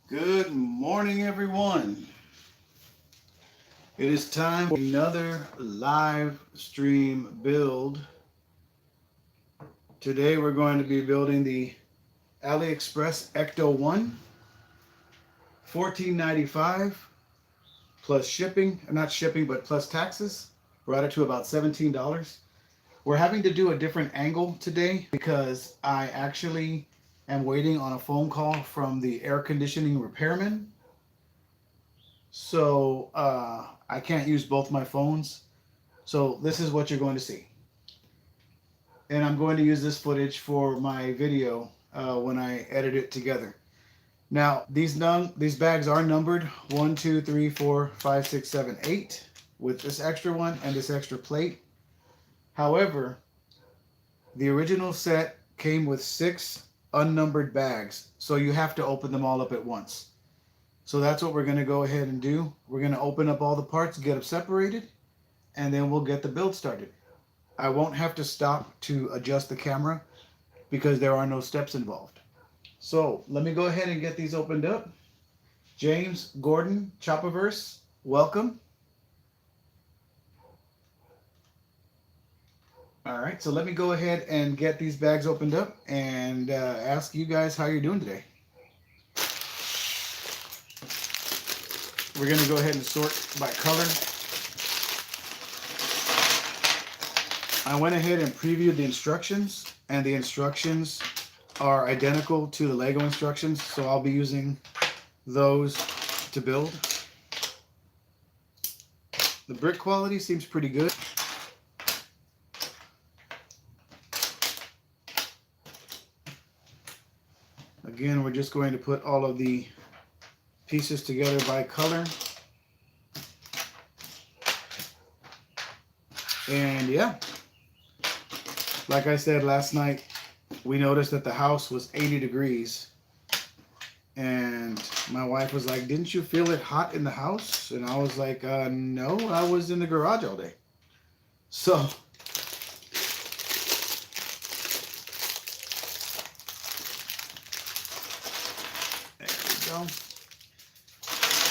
Good morning, everyone. It is time for another live stream build. Today we're going to be building the Ali Express Ecto-1, $14.95 plus shipping, not shipping, but plus taxes. We're at it to about $17. We're having to do a different angle today because I actually am waiting on a phone call from the air conditioning repairman. So I can't use both my phones. So this is what you're going to see. And I'm going to use this footage for my video when I edit it together. Now, these bags are numbered 1, 2, 3, 4, 5, 6, 7, 8 with this extra one and this extra plate. However, the original set came with 6 unnumbered bags. So you have to open them all up at once. So that's what we're going to go ahead and do. We're going to open up all the parts, get them separated, and then we'll get the build started. I won't have to stop to adjust the camera because there are no steps involved. So let me go ahead and get these opened up. James, Gordon, Chopaverse, welcome. All right, so let me go ahead and get these bags opened up and ask you guys how you're doing today. We're going to go ahead and sort by color. I went ahead and previewed the instructions, and the instructions are identical to the Lego instructions, so I'll be using those to build. The brick quality seems pretty good. Again, we're just going to put all of the pieces together by color. And yeah, like I said last night, we noticed that the house was 80 degrees. And my wife was like, "Didn't you feel it hot in the house?" And I was like, no, I was in the garage all day. So there we go.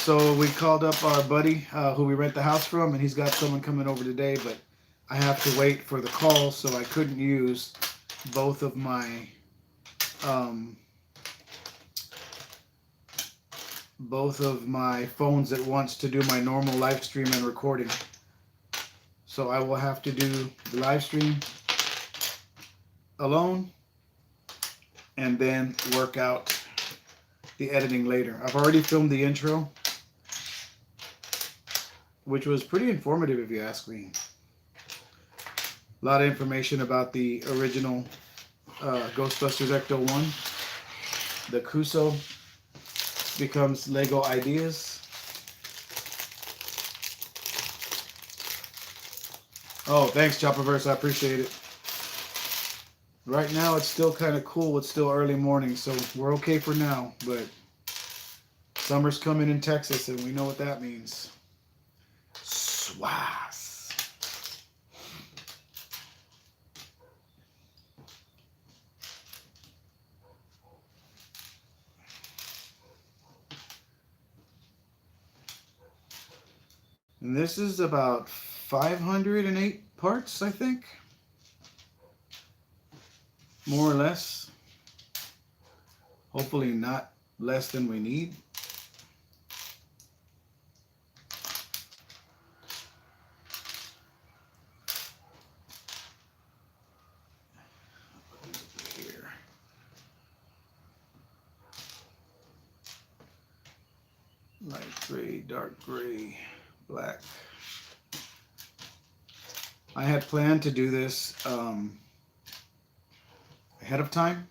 So we called up our buddy who we rent the house from, and he's got someone coming over today, but I have to wait for the call, so I couldn't use both of my phones at once to do my normal live stream and recording. So I will have to do the live stream alone and then work out the editing later. I've already filmed the intro, which was pretty informative if you ask me. A lot of information about the original Ghostbusters Ecto-1. The Kuso becomes Lego Ideas. Oh, thanks, Chopaverse. I appreciate it. Right now, it's still kind of cool. It's still early morning, so we're okay for now. But summer's coming in Texas, and we know what that means. Swaz. And this is about 508 parts, I think. More or less. Hopefully not less than we need. Here. Light gray, dark gray, black. I had planned to do this ahead of time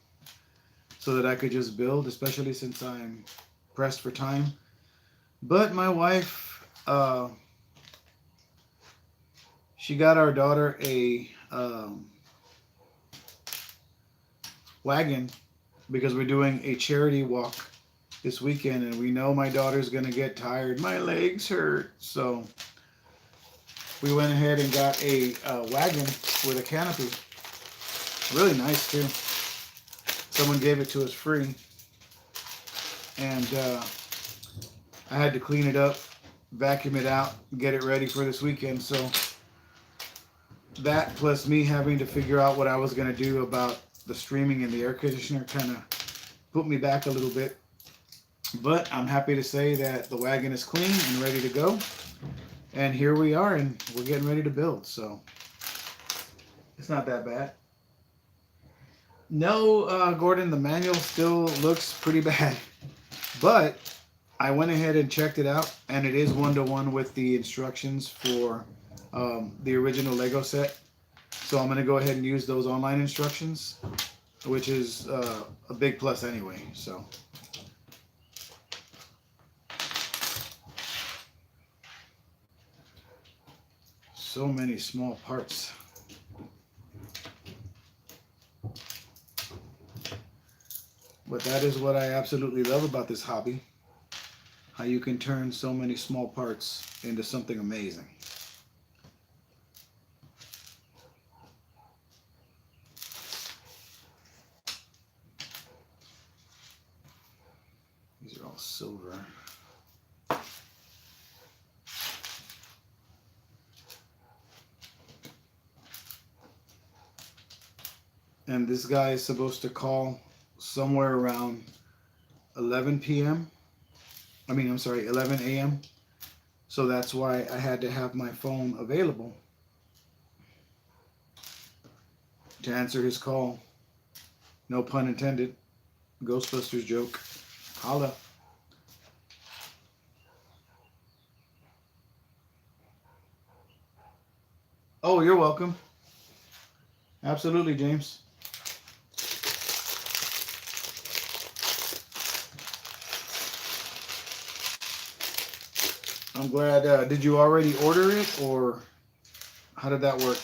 so that I could just build, especially since I'm pressed for time. But my wife, she got our daughter a wagon because we're doing a charity walk this weekend, and we know my daughter's gonna get tired. My legs hurt, so we went ahead and got a wagon with a canopy. Really nice too. Someone gave it to us free. and I had to clean it up, vacuum it out, get it ready for this weekend. So that plus me having to figure out what I was going to do about the streaming and the air conditioner kind of put me back a little bit. But I'm happy to say that the wagon is clean and ready to go. And here we are, and we're getting ready to build. So it's not that bad. No, Gordon, the manual still looks pretty bad. But I went ahead and checked it out, and it is one-to-one with the instructions for the original Lego set. So I'm going to go ahead and use those online instructions, which is a big plus anyway. So many small parts. But that is what I absolutely love about this hobby. How you can turn so many small parts into something amazing. These are all silver. And this guy is supposed to call somewhere around 11 p.m. I mean, I'm sorry, 11 a.m. So that's why I had to have my phone available to answer his call. No pun intended. Ghostbusters joke. Holla. Oh, you're welcome. Absolutely, James. I'm glad. Did you already order it, or how did that work?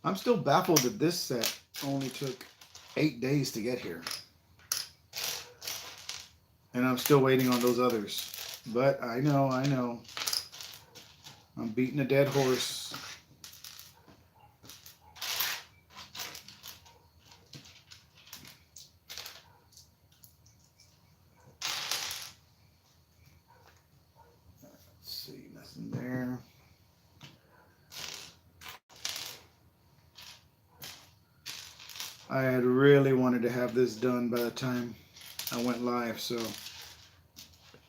I'm still baffled that this set only took 8 days to get here. And I'm still waiting on those others. But I know. I'm beating a dead horse. There. I had really wanted to have this done by the time I went live, so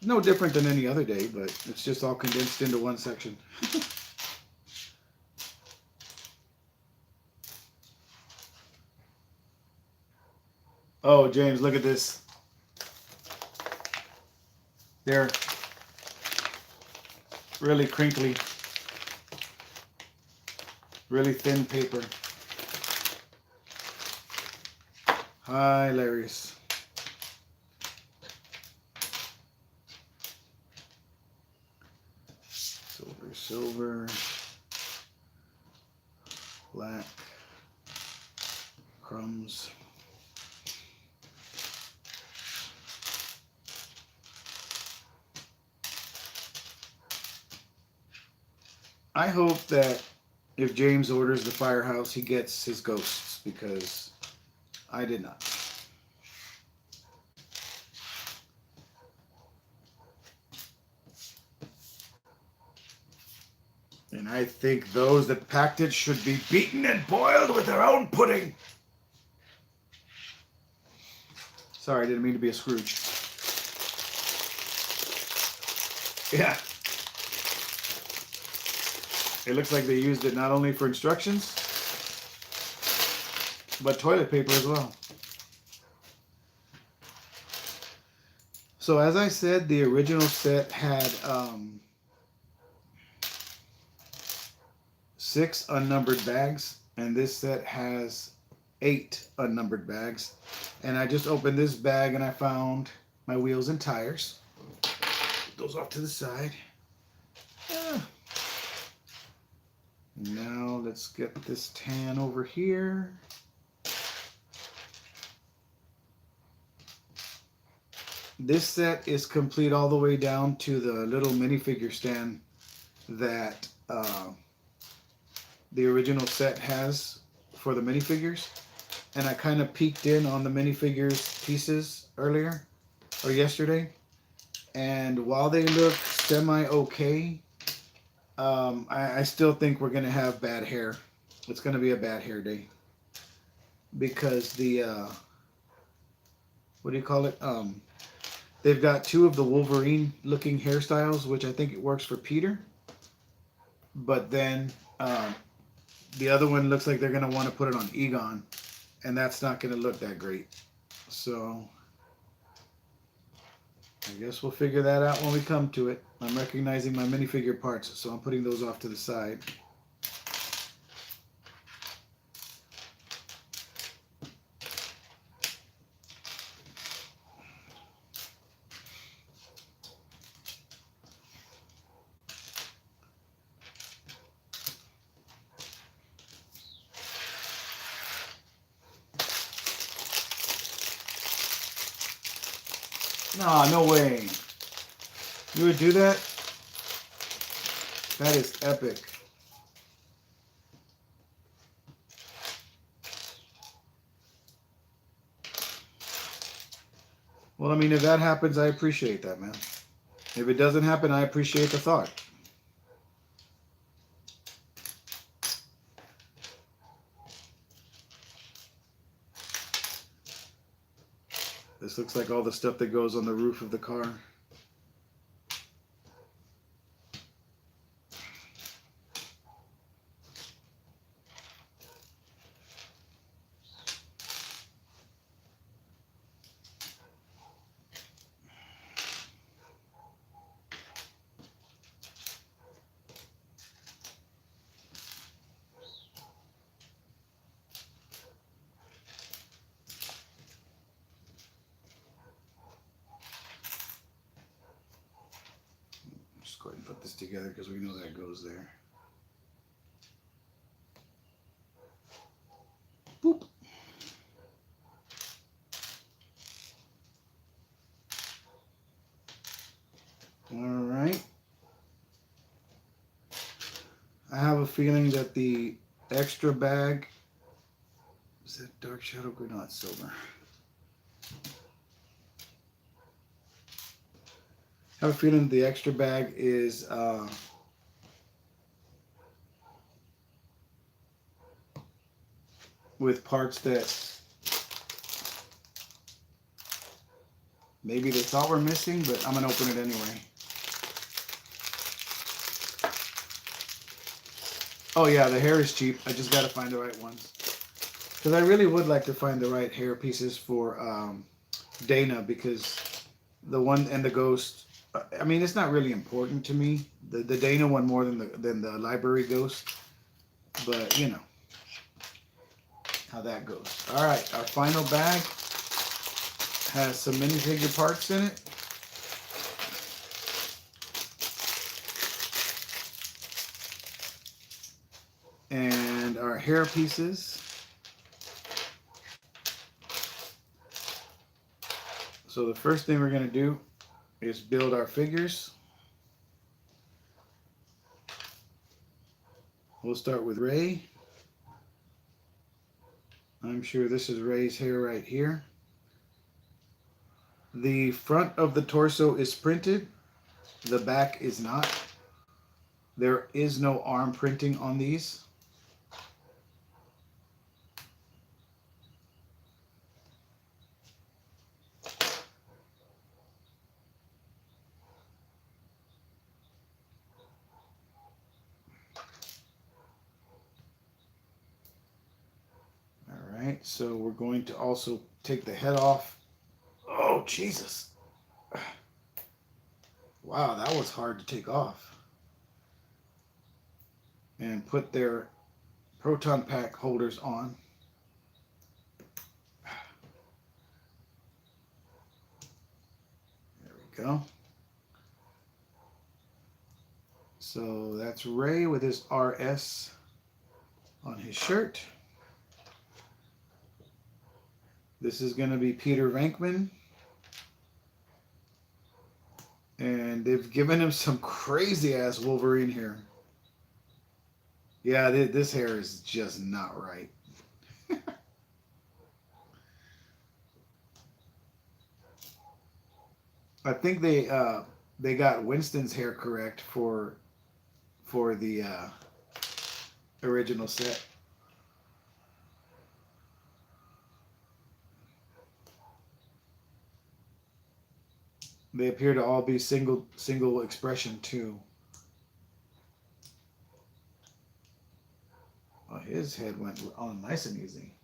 no different than any other day, but it's just all condensed into one section. Oh, James, look at this. They're really crinkly, really thin paper. Hilarious. Silver, black, crumbs. I hope that if James orders the Firehouse, he gets his ghosts, because I did not. And I think those that packed it should be beaten and boiled with their own pudding. Sorry, I didn't mean to be a Scrooge. Yeah. It looks like they used it not only for instructions, but toilet paper as well. So as I said, the original set had 6 unnumbered bags, and this set has 8 unnumbered bags. And I just opened this bag and I found my wheels and tires. Put those off to the side. Yeah. Now let's get this tan over here. This set is complete all the way down to the little minifigure stand that the original set has for the minifigures. And I kind of peeked in on the minifigures pieces earlier. or yesterday, and while they look semi-okay, I still think we're gonna have bad hair. It's gonna be a bad hair day because the what do you call it? They've got two of the Wolverine looking hairstyles, which I think it works for Peter. But then the other one looks like they're gonna want to put it on Egon, and that's not gonna look that great. So I guess we'll figure that out when we come to it. I'm recognizing my minifigure parts, so I'm putting those off to the side. Nah, no way. You would do that? That is epic. Well, I mean, if that happens, I appreciate that, man. If it doesn't happen, I appreciate the thought. This looks like all the stuff that goes on the roof of the car. Just go ahead and put this together because we know that goes there. Boop. All right. I have a feeling that the extra bag, is that dark shadow or not silver? I have a feeling the extra bag is with parts that maybe they thought were missing, but I'm gonna open it anyway. Oh yeah, the hair is cheap. I just gotta find the right ones. Because I really would like to find the right hair pieces for Dana, because the one and the ghost, I mean, it's not really important to me. The Dana one more than the library ghost. But, you know, how that goes. All right, our final bag has some minifigure parts in it. And our hair pieces. So the first thing we're going to do is build our figures. We'll start with Ray. I'm sure this is Ray's hair right here. The front of the torso is printed. The back is not. There is no arm printing on these. All right, so we're going to also take the head off. Oh, Jesus. Wow, that was hard to take off. And put their proton pack holders on. There we go. So that's Ray with his RS on his shirt. This is going to be Peter Venkman. And they've given him some crazy ass Wolverine hair. Yeah, this hair is just not right. I think they got Winston's hair correct for the original set. They appear to all be single expression too. Oh, his head went on nice and easy.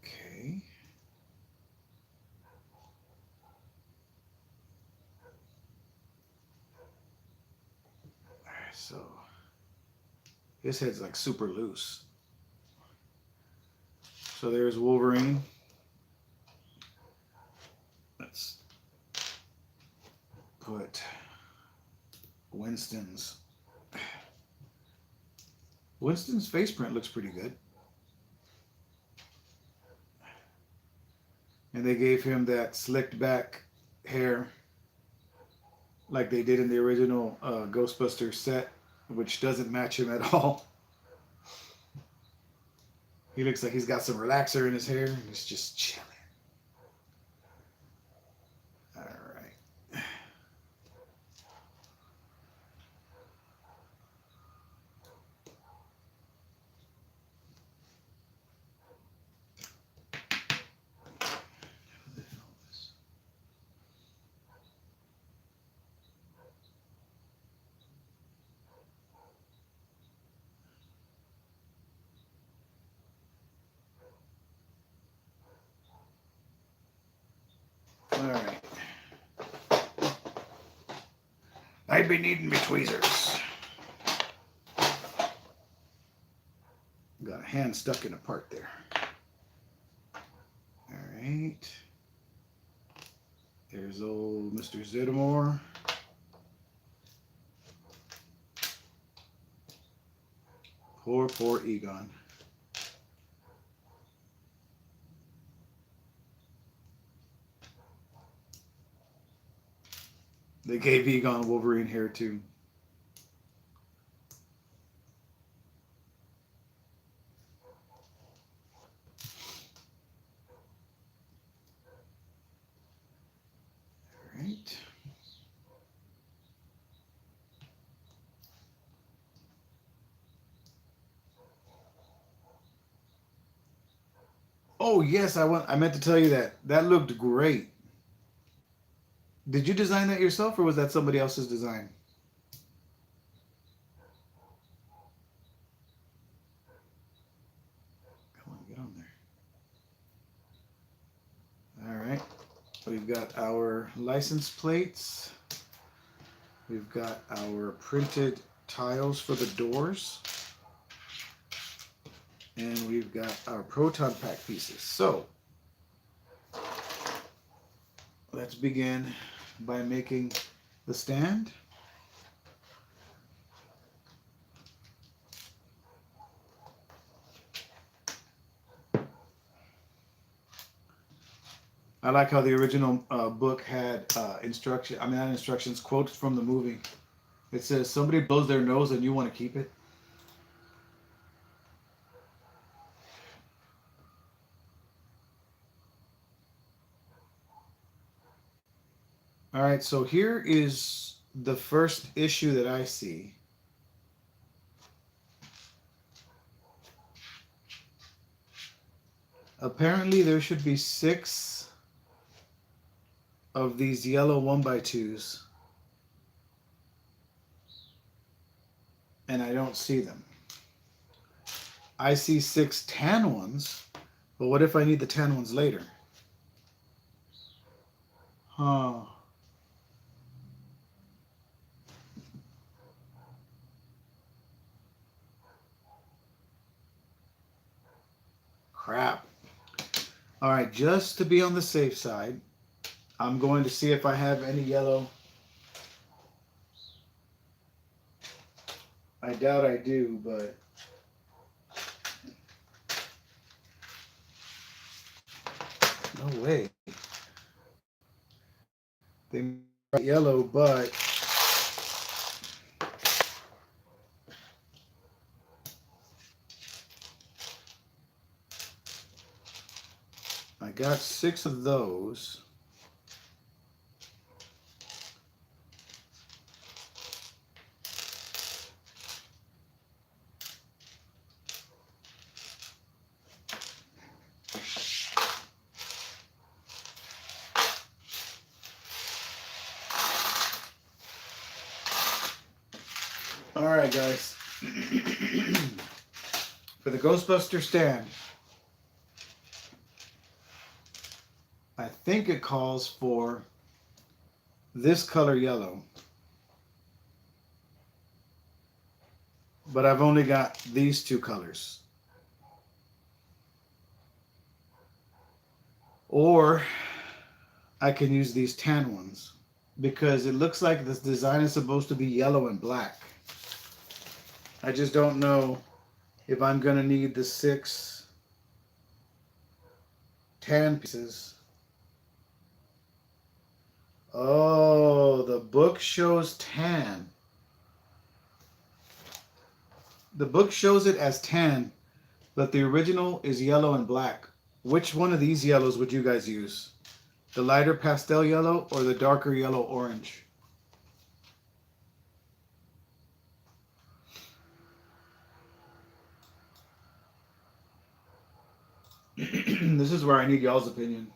Okay. So his head's like super loose. So there's Wolverine. Let's put Winston's face print looks pretty good. And they gave him that slicked back hair like they did in the original Ghostbusters set, which doesn't match him at all. He looks like he's got some relaxer in his hair. He's just chilling. All right. All right. I'd be needing me tweezers. Got a hand stuck in a part there. All right. There's old Mr. Zedamore. Poor Egon. They gave Egon Wolverine hair too. All right. Oh yes, I meant to tell you that. That looked great. Did you design that yourself or was that somebody else's design? Come on, get on there. All right. We've got our license plates. We've got our printed tiles for the doors. And we've got our proton pack pieces. So let's begin by making the stand. I like how the original book had not instructions, quotes from the movie. It says, somebody blows their nose and you want to keep it. All right, so here is the first issue that I see. Apparently there should be 6 of these yellow 1x2s. And I don't see them. I see 6 tan ones, but what if I need the tan ones later? Huh. Crap. All right, just to be on the safe side, I'm going to see if I have any yellow. I doubt I do, but no way. They might be yellow, but I got 6 of those. All right, guys. For the Ghostbuster stand, I think it calls for this color yellow. But I've only got these 2 colors. Or I can use these tan ones, because it looks like this design is supposed to be yellow and black. I just don't know if I'm going to need the 6 tan pieces. Oh, the book shows tan. The book shows it as tan, but the original is yellow and black. Which one of these yellows would you guys use? The lighter pastel yellow or the darker yellow orange? This is where I need y'all's opinion.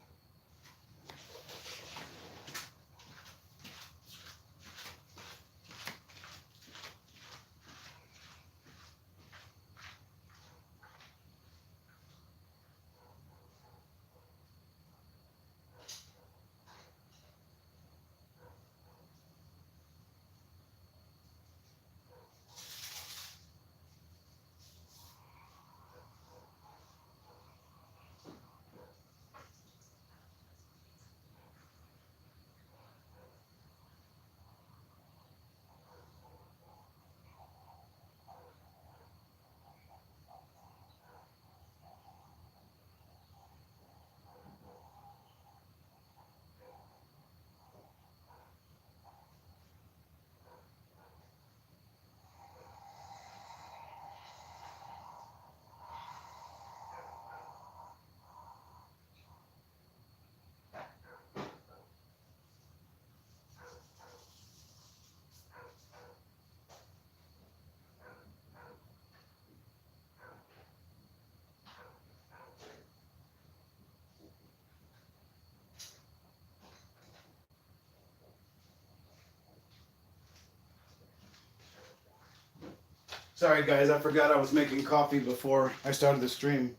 Sorry guys, I forgot I was making coffee before I started the stream.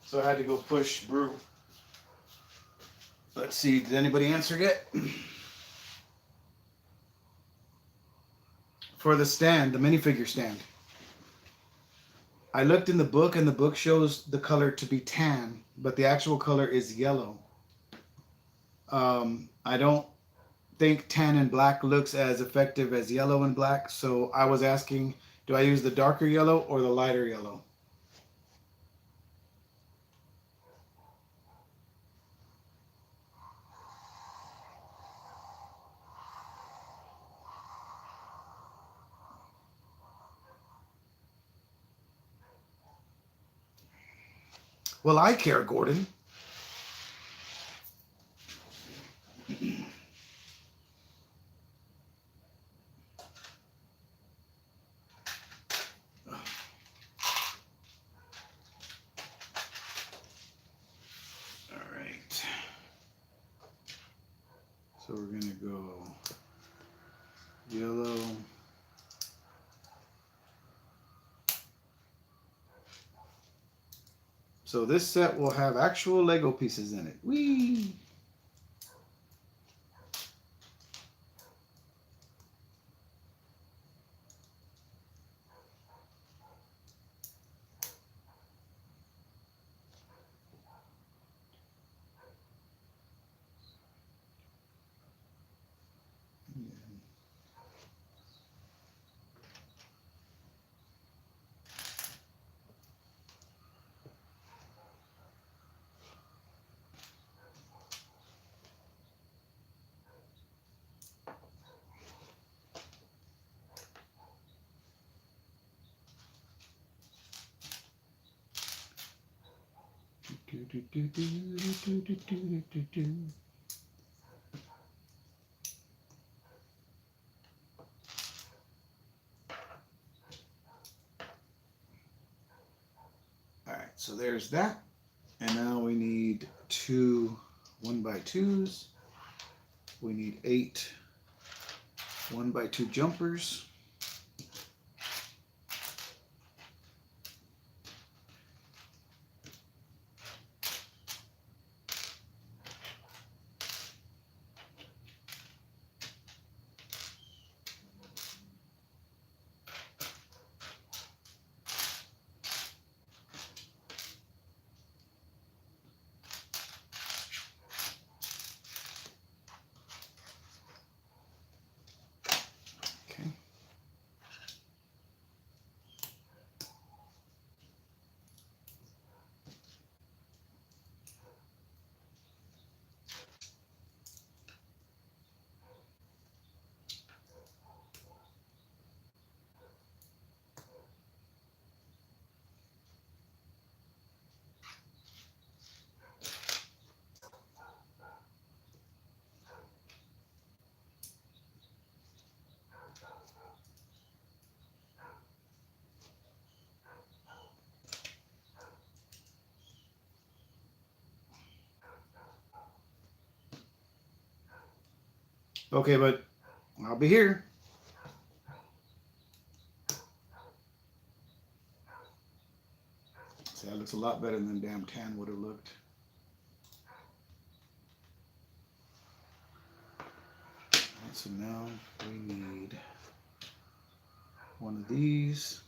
So I had to go push brew. Let's see, did anybody answer yet? For the stand, the minifigure stand, I looked in the book and the book shows the color to be tan, but the actual color is yellow. I don't think tan and black looks as effective as yellow and black, so I was asking, do I use the darker yellow or the lighter yellow? Well, I care, Gordon. So we're going to go yellow. So this set will have actual Lego pieces in it. Whee! All right, so there's that. And now we need 2 1x2s. We need 8 1x2 jumpers. Okay, but I'll be here. See, that looks a lot better than damn tan would have looked. Alright, so now we need one of these.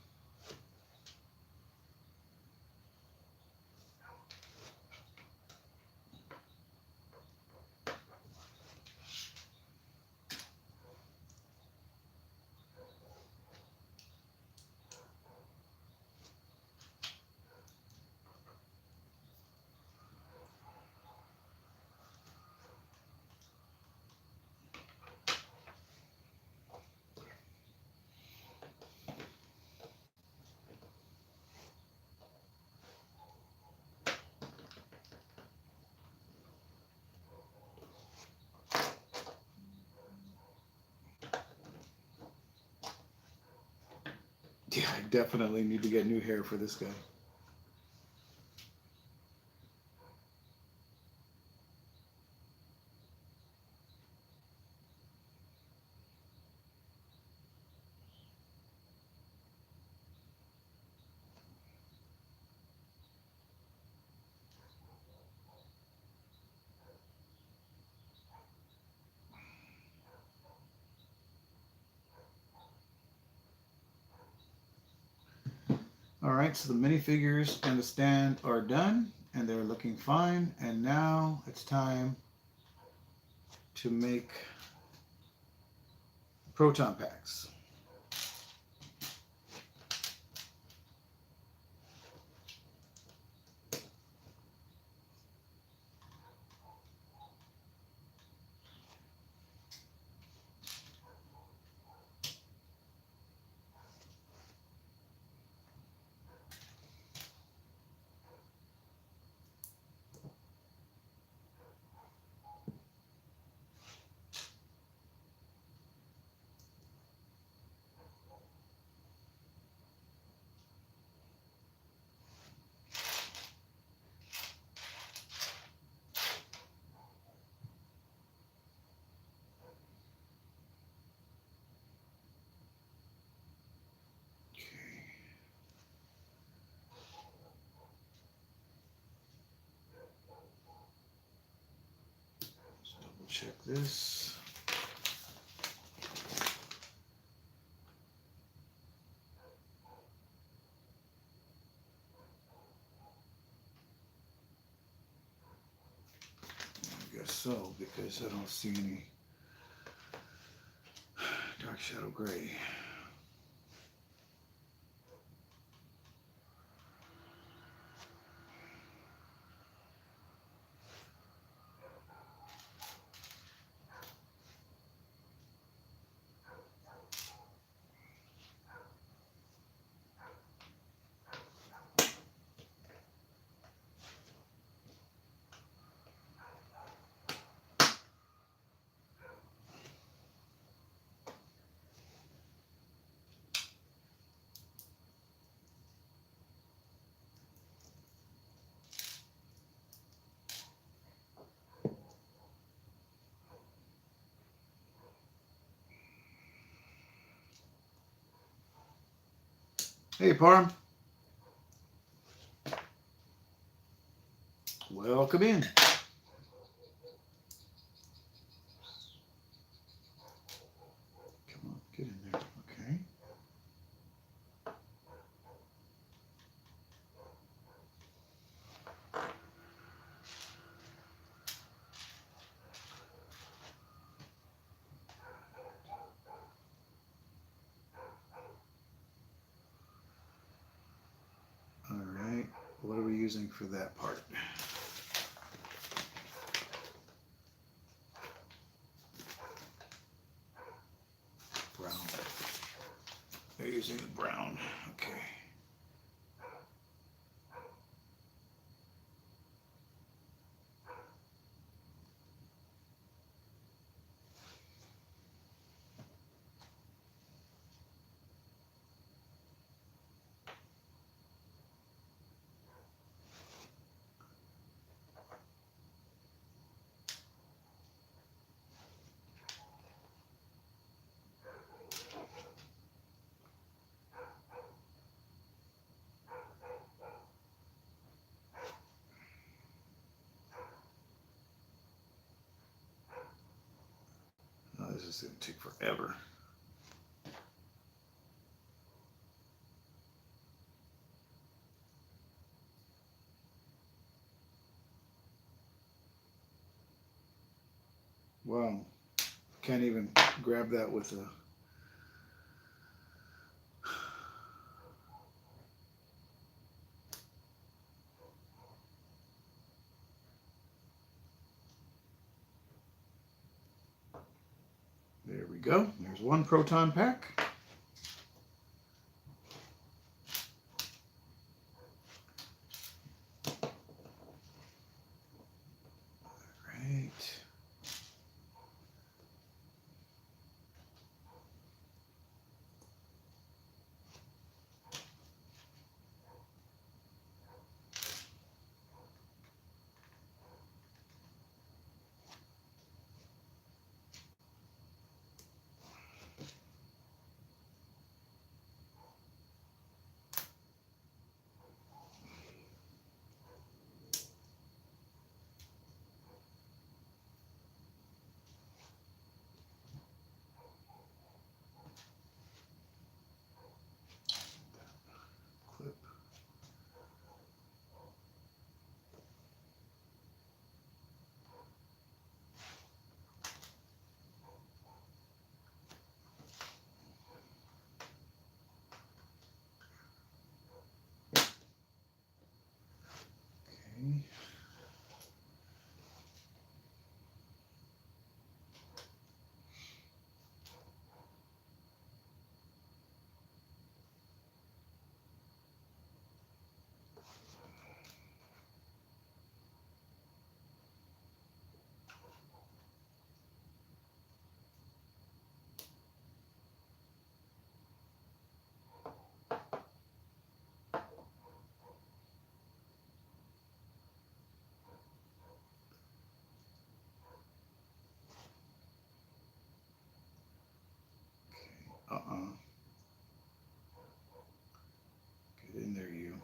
Yeah, I definitely need to get new hair for this guy. All right, so the minifigures and the stand are done, and they're looking fine. And now it's time to make proton packs. Check this. I guess so, because I don't see any dark shadow gray. Hey, Parm. Welcome in. Come on, get in there. Okay. All right. What are we using for that part? Brown. They're using the brown. Okay. Oh, this is going to take forever. Wow. Can't even grab that with a... There we go. There's one proton pack. Right. Clip. Okay. Uh-uh. Get in there, you.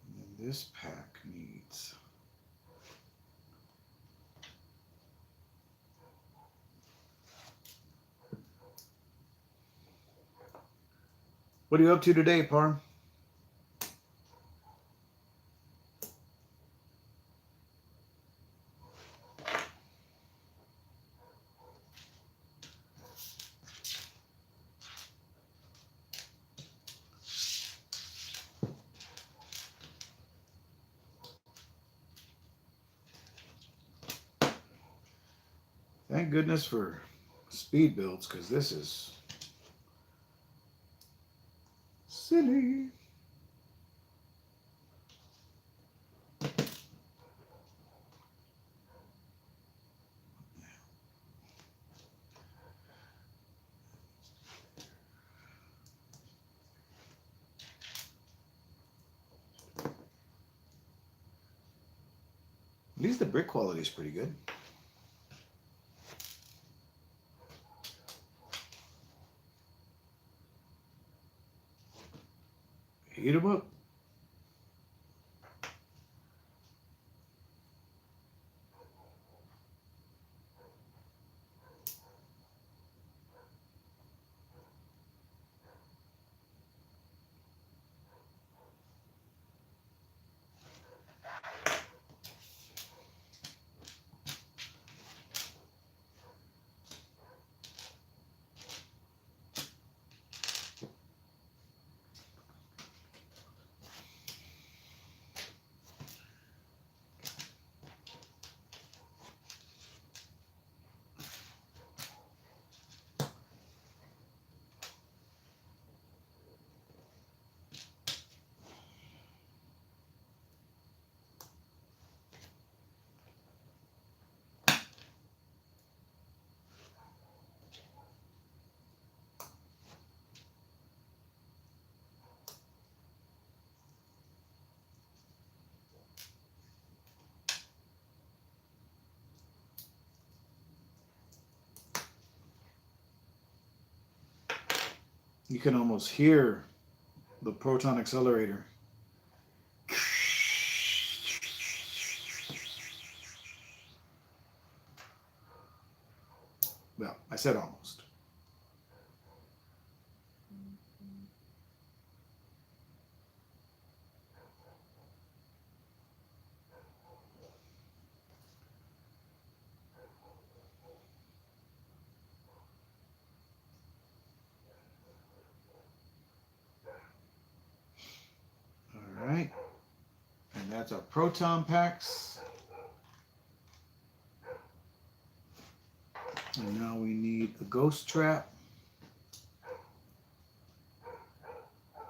And then this pack needs... What are you up to today, Parm? Thank goodness for speed builds, because this is silly. At least the brick quality is pretty good. Heat them up. You can almost hear the proton accelerator. Well, I said almost. All right. And that's our proton packs. And now we need a ghost trap,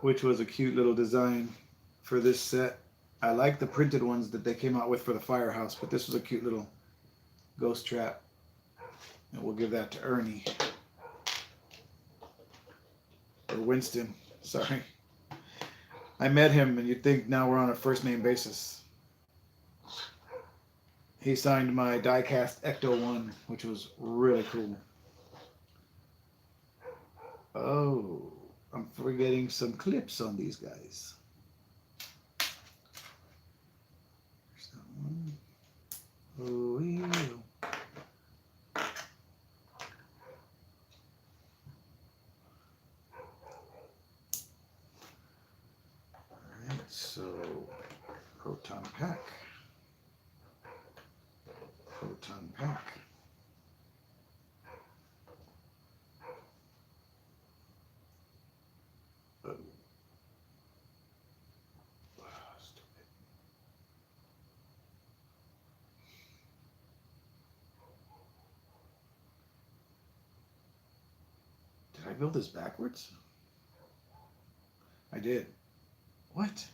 which was a cute little design for this set. I like the printed ones that they came out with for the Firehouse, but this was a cute little ghost trap. And we'll give that to Ernie. Or Winston, sorry. I met him and you'd think now we're on a first name basis. He signed my die-cast Ecto-1, which was really cool. Oh, I'm forgetting some clips on these guys. There's that one. Oh, yeah. Alright, so proton pack. Proton pack. Oh. Stupid. Did I build this backwards? I did. What?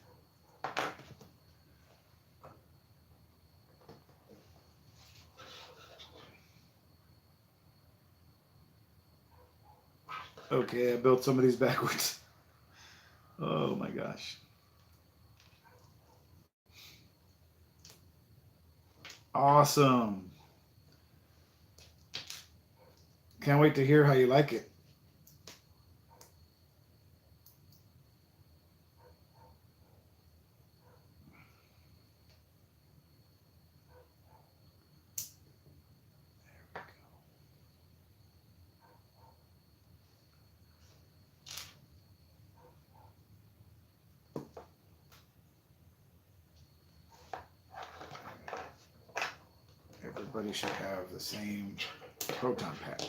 Okay, I built some of these backwards. Oh my gosh. Awesome. Can't wait to hear how you like it. Everybody should have the same proton pack.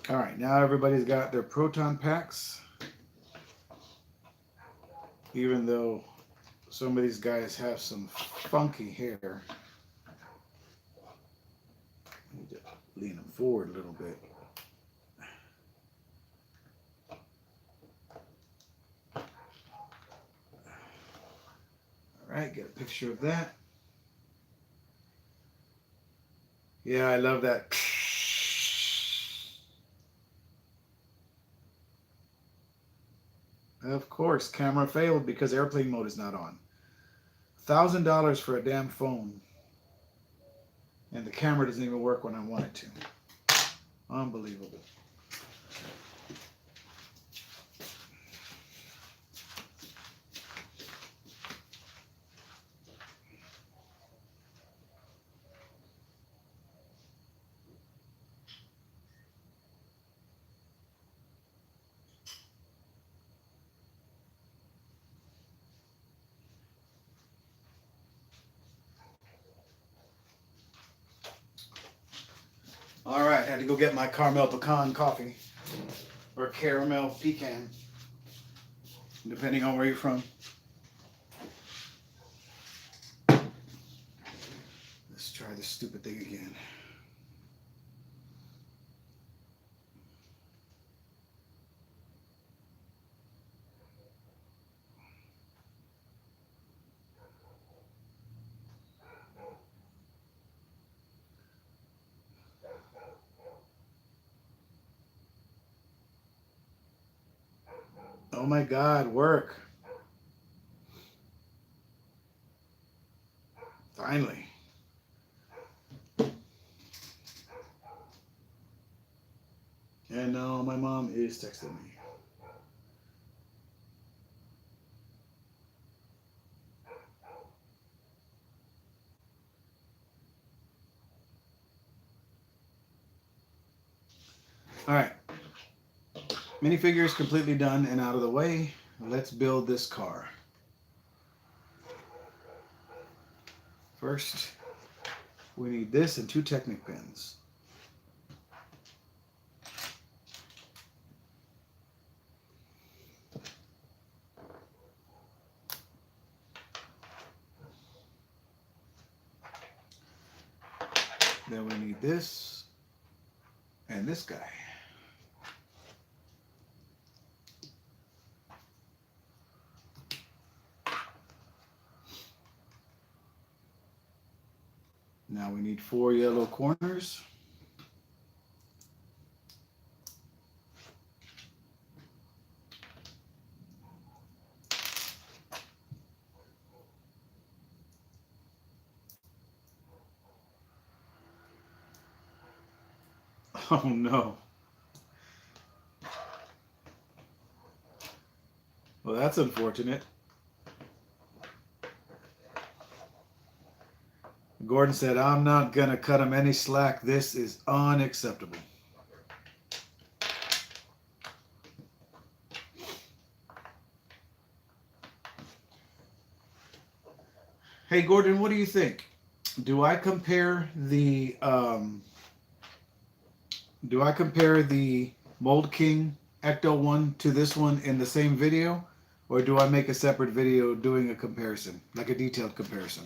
All right, now everybody's got their proton packs. Even though some of these guys have some funky hair. I need to lean them forward a little bit. All right, get a picture of that. Yeah, I love that. Of course, camera failed because airplane mode is not on. $1,000 for a damn phone. And the camera doesn't even work when I want it to. Unbelievable. All right, had to go get my caramel pecan coffee. Or caramel pecan. Depending on where you're from. Let's try this stupid thing again. Oh my God, work. Finally. And now my mom is texting me. All right. Minifigure is completely done and out of the way. Let's build this car. First, we need this and 2 Technic pins. Then we need this and this guy. Now we need 4 yellow corners. Oh no. Well, that's unfortunate. Gordon said, I'm not going to cut him any slack. This is unacceptable. Hey, Gordon, what do you think? Do I compare the Mould King Ecto-1 to this one in the same video? Or do I make a separate video doing a comparison, like a detailed comparison?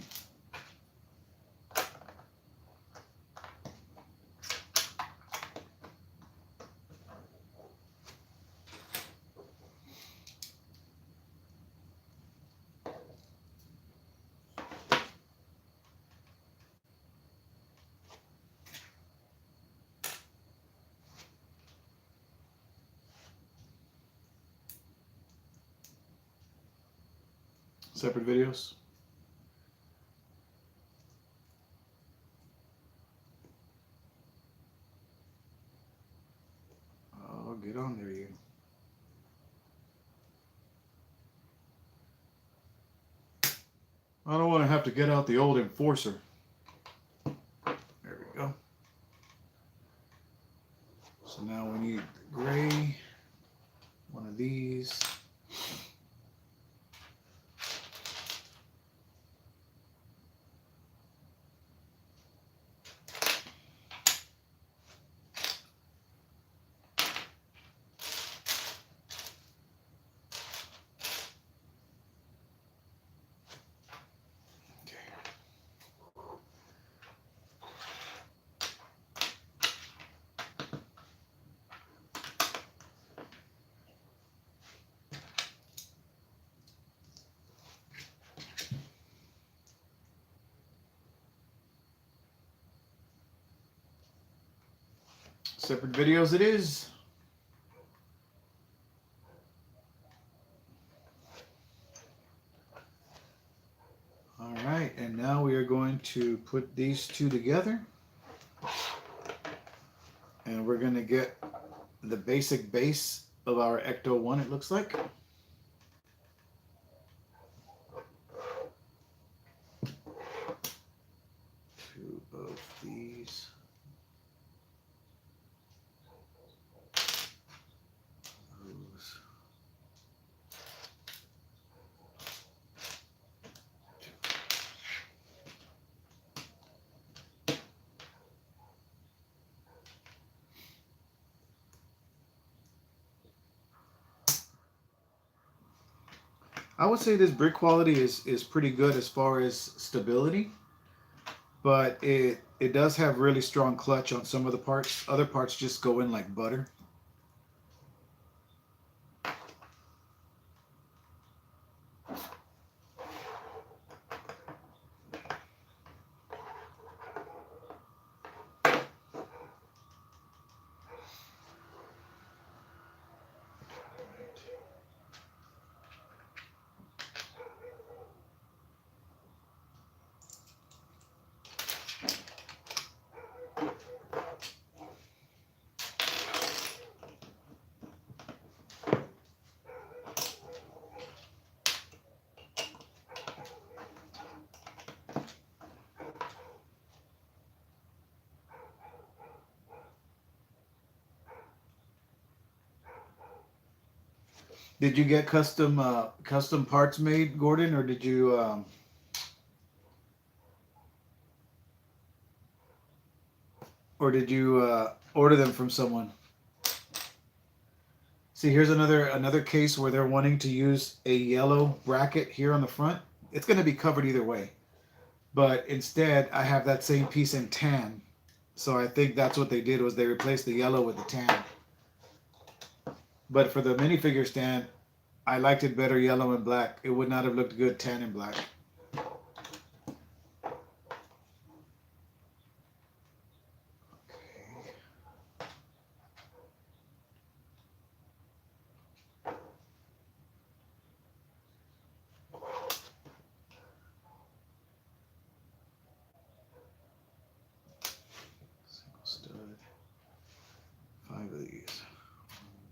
Separate videos? Oh, get on there, you. I don't want to have to get out the old enforcer. There we go. So now we need gray, one of these. Separate videos it is. All right, and now we are going to put these two together. And we're going to get the basic base of our Ecto-1, it looks like. Two of these. Those. I would say this brick quality is pretty good as far as stability, but it does have really strong clutch on some of the parts. Other parts just go in like butter. Did you get custom parts made, Gordon, or did you order them from someone? See, here's another case where they're wanting to use a yellow bracket here on the front. It's going to be covered either way, but instead I have that same piece in tan. So I think that's what they did, was they replaced the yellow with the tan. But for the minifigure stand, I liked it better yellow and black. It would not have looked good tan and black. Single stud. 5 of these.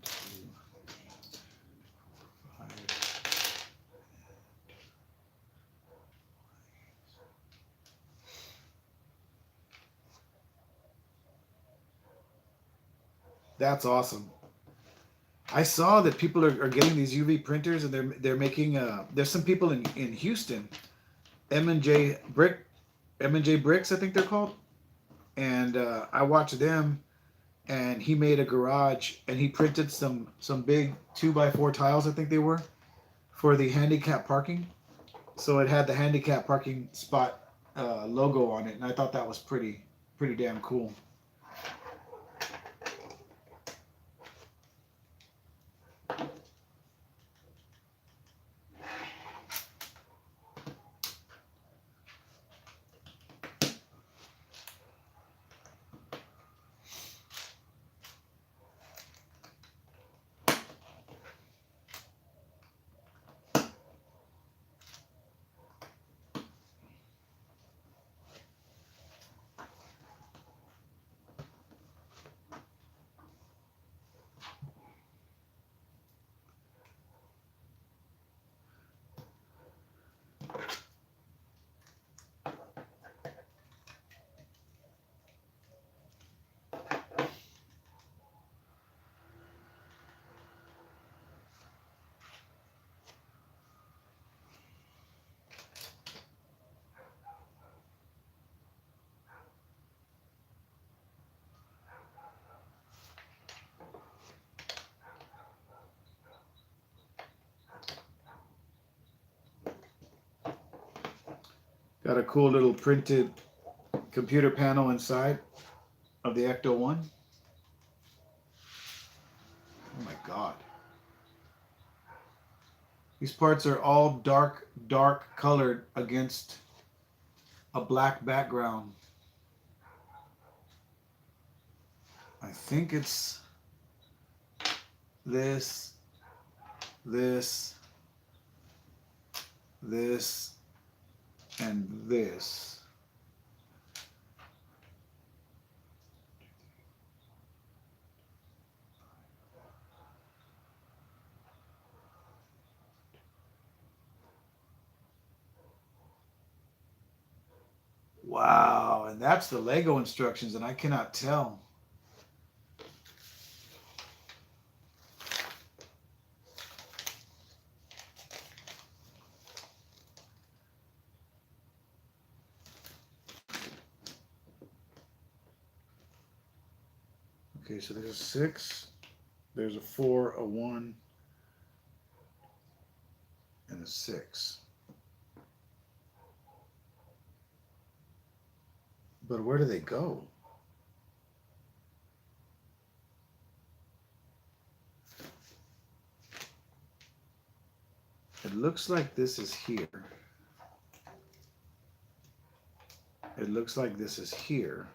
1, 2, 3, 4, 5. That's awesome. I saw that people are getting these UV printers, and they're making there's some people in Houston, M&J Bricks, I think they're called, and I watched them, and he made a garage, and he printed some big 2x4 tiles, I think they were, for the handicap parking. So it had the handicap parking spot logo on it, and I thought that was pretty damn cool. Got a cool little printed computer panel inside of the Ecto-1. Oh my God. These parts are all dark colored against a black background. I think it's this, this, this, and this. Wow, and that's the Lego instructions, and I cannot tell. Okay, so there's a 6, there's a 4, a 1, and a 6. But where do they go? It looks like this is here. It looks like this is here.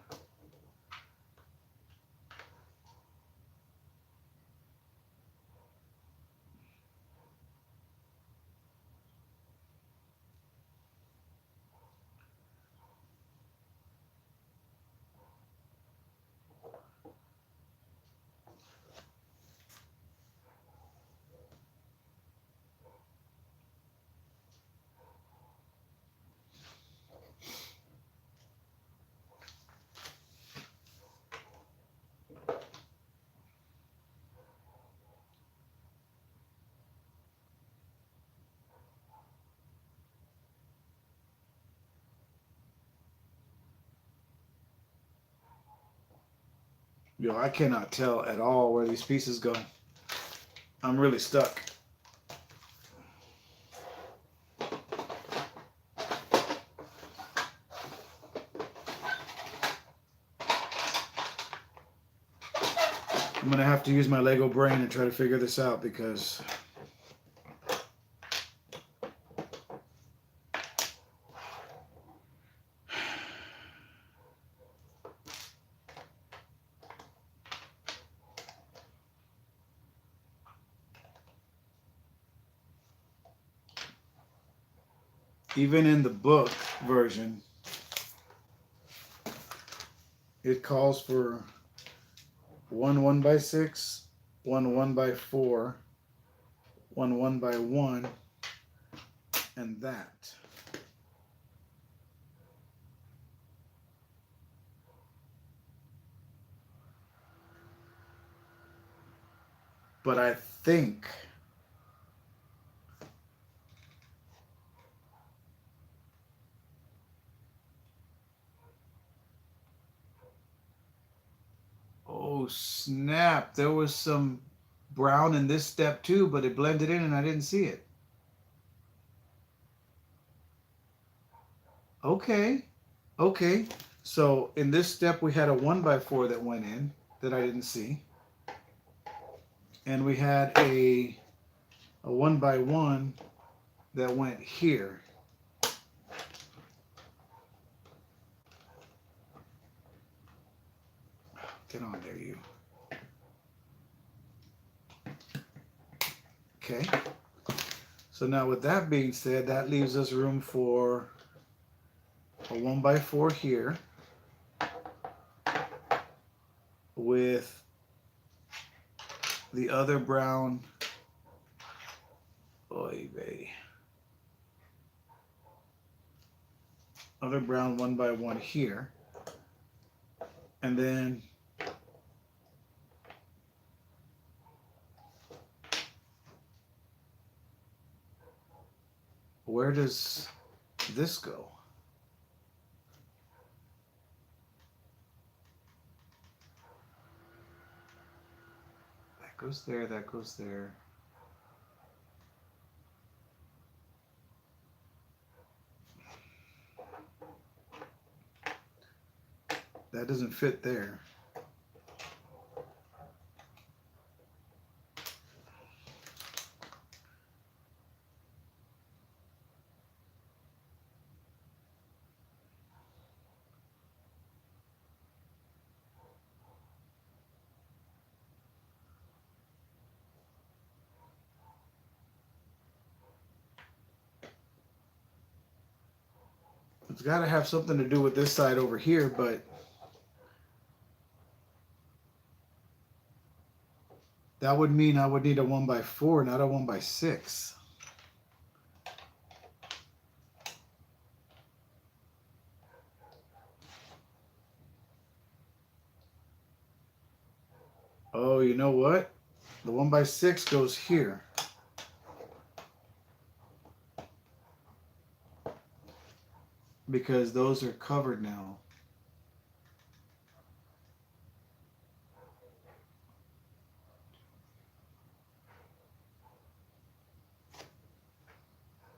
Yo, I cannot tell at all where these pieces go. I'm really stuck. I'm gonna have to use my Lego brain and try to figure this out because even in the book version, it calls for one 1x6, one 1x4, one 1x1, and that. But I think oh snap, there was some brown in this step too, but it blended in and I didn't see it. Okay, okay. So in this step we had a 1x4 that went in that I didn't see. And we had a 1x1 that went here. Get on there, you. Okay. So now with that being said, that leaves us room for a 1x4 here with the other brown, oy vey, other brown 1x1 here, and then where does this go? That goes there, that goes there. That doesn't fit there. It's got to have something to do with this side over here, but that would mean I would need a 1x4, not a 1x6. Oh, you know what? The 1x6 goes here. Because those are covered now.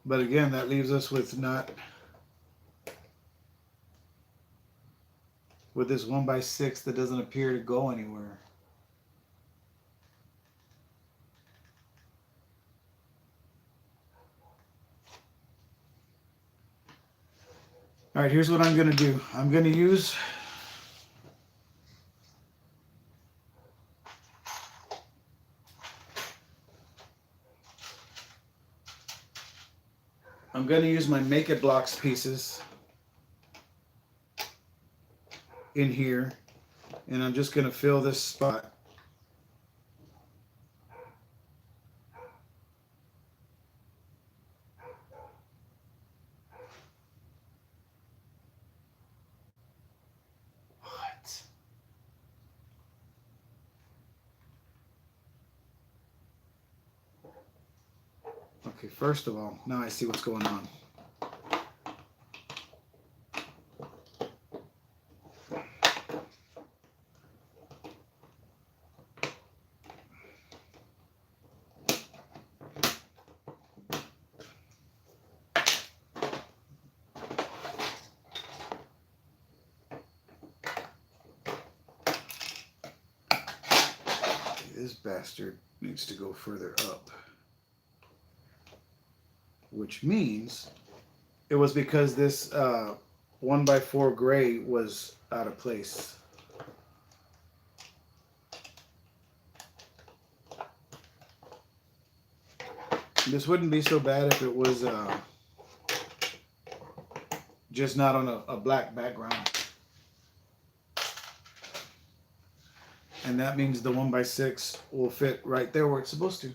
But again, that leaves us with with this 1x6 that doesn't appear to go anywhere. All right, here's what I'm going to do. I'm going to use my Make It Blocks pieces in here, and I'm just going to fill this spot. What? Okay, first of all, now I see what's going on. This bastard needs to go further up. Which means it was because this 1x4 gray was out of place. This wouldn't be so bad if it was just not on a black background. And that means the 1x6 will fit right there where it's supposed to.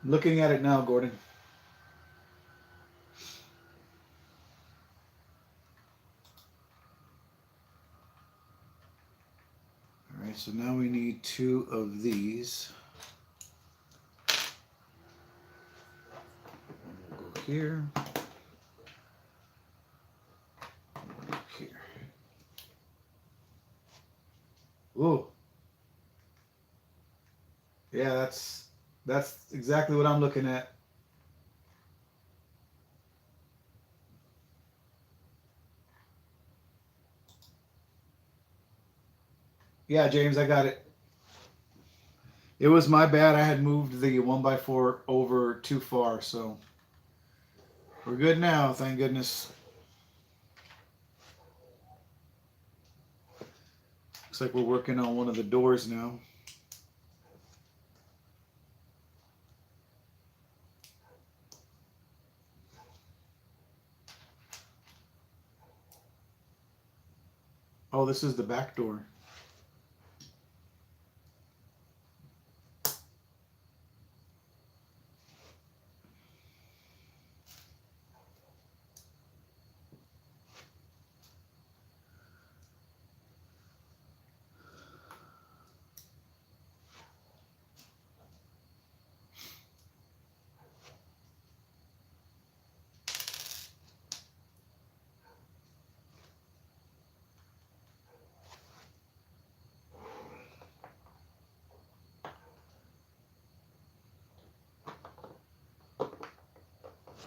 Looking at it now, Gordon. All right, so now we need 2 of these. We'll go here. Here. Ooh. Yeah, that's exactly what I'm looking at. Yeah, James, I got it. It was my bad. I had moved the 1x4 over too far, so we're good now, thank goodness. Looks like we're working on one of the doors now. Oh, this is the back door.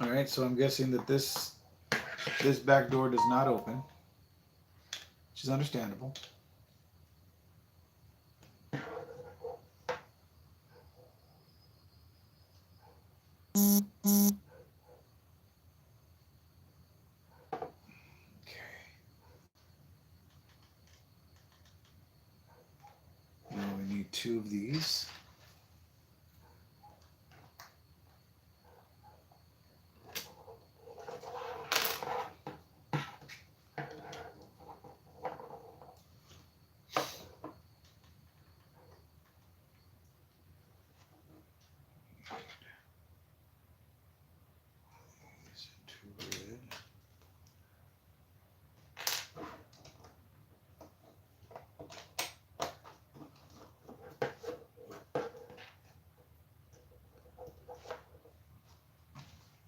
All right, so I'm guessing that this back door does not open, which is understandable. Now we need 2 of these.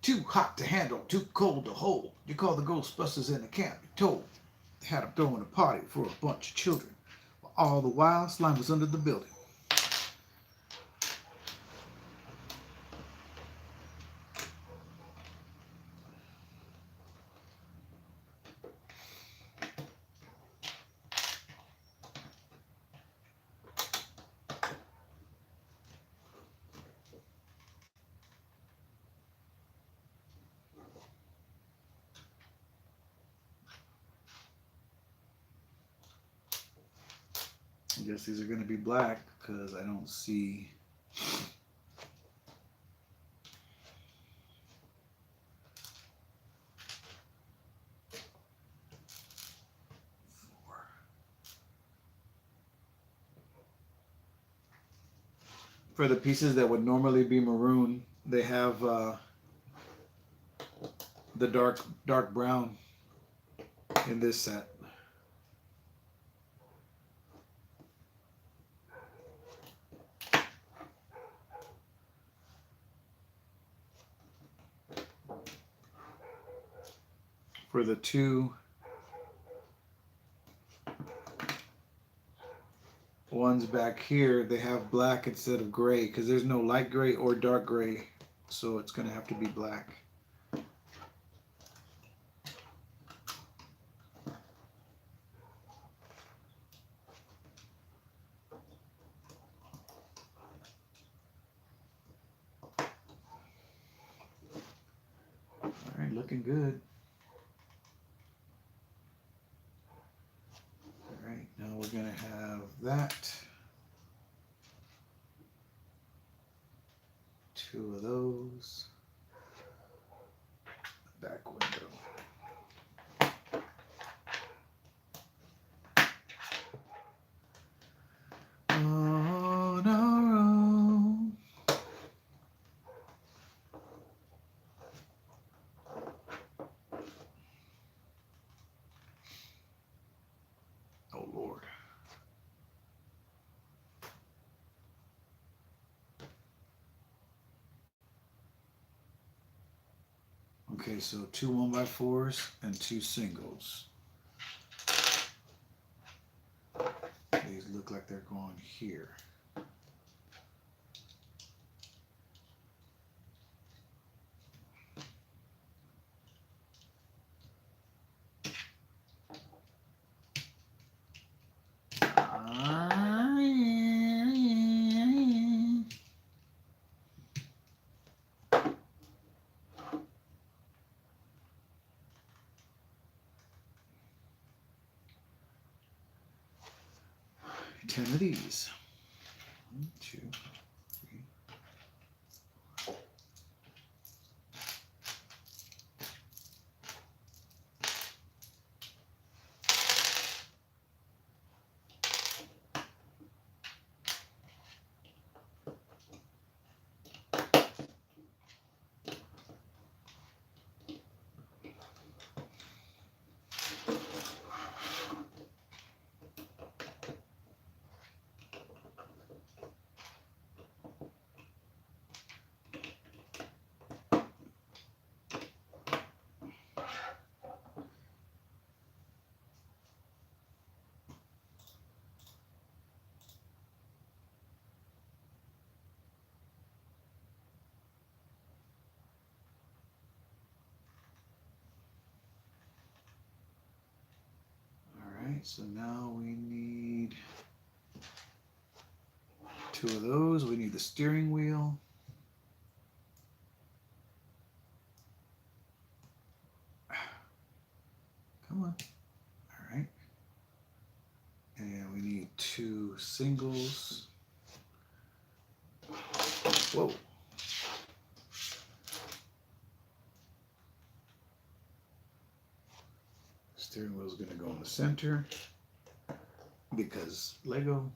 Too hot to handle, too cold to hold. You call the Ghostbusters in the camp, you're told. They had them throwing a party for a bunch of children. All the while, slime was under the building. I guess these are going to be black because I don't see... For the pieces that would normally be maroon, they have the dark brown in this set. For the 2 ones back here, they have black instead of gray because there's no light gray or dark gray, so it's going to have to be black. All right, looking good. All right, now we're going to have that. 2 of those. Back window. On our own. Oh Lord. Okay, so 2 1x4s and 2 singles. These look like they're going here. Ten of these. 1, 2, 3. so now we need 2 of those. We need the steering wheel. Come on. All right. And we need 2 singles. Whoa. Steering wheel is going to go in the center because Lego.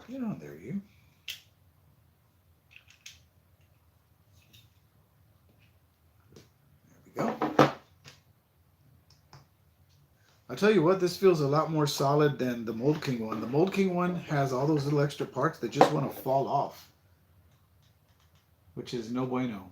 Get on there, you. There we go. I'll tell you what, this feels a lot more solid than the Mould King one. The Mould King one has all those little extra parts that just want to fall off, which is no bueno.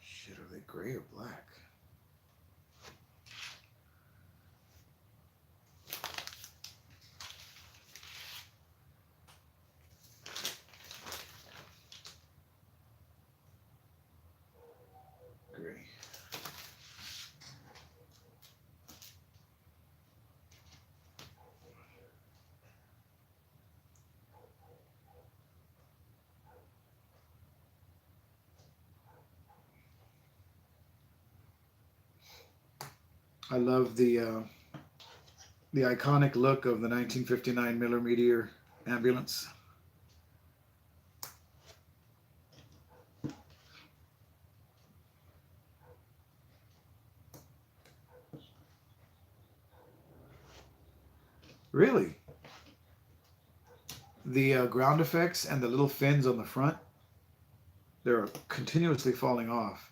Shit, are they gray or black? Gray. I love the iconic look of the 1959 Miller Meteor ambulance. Really? The ground effects and the little fins on the front, they're continuously falling off.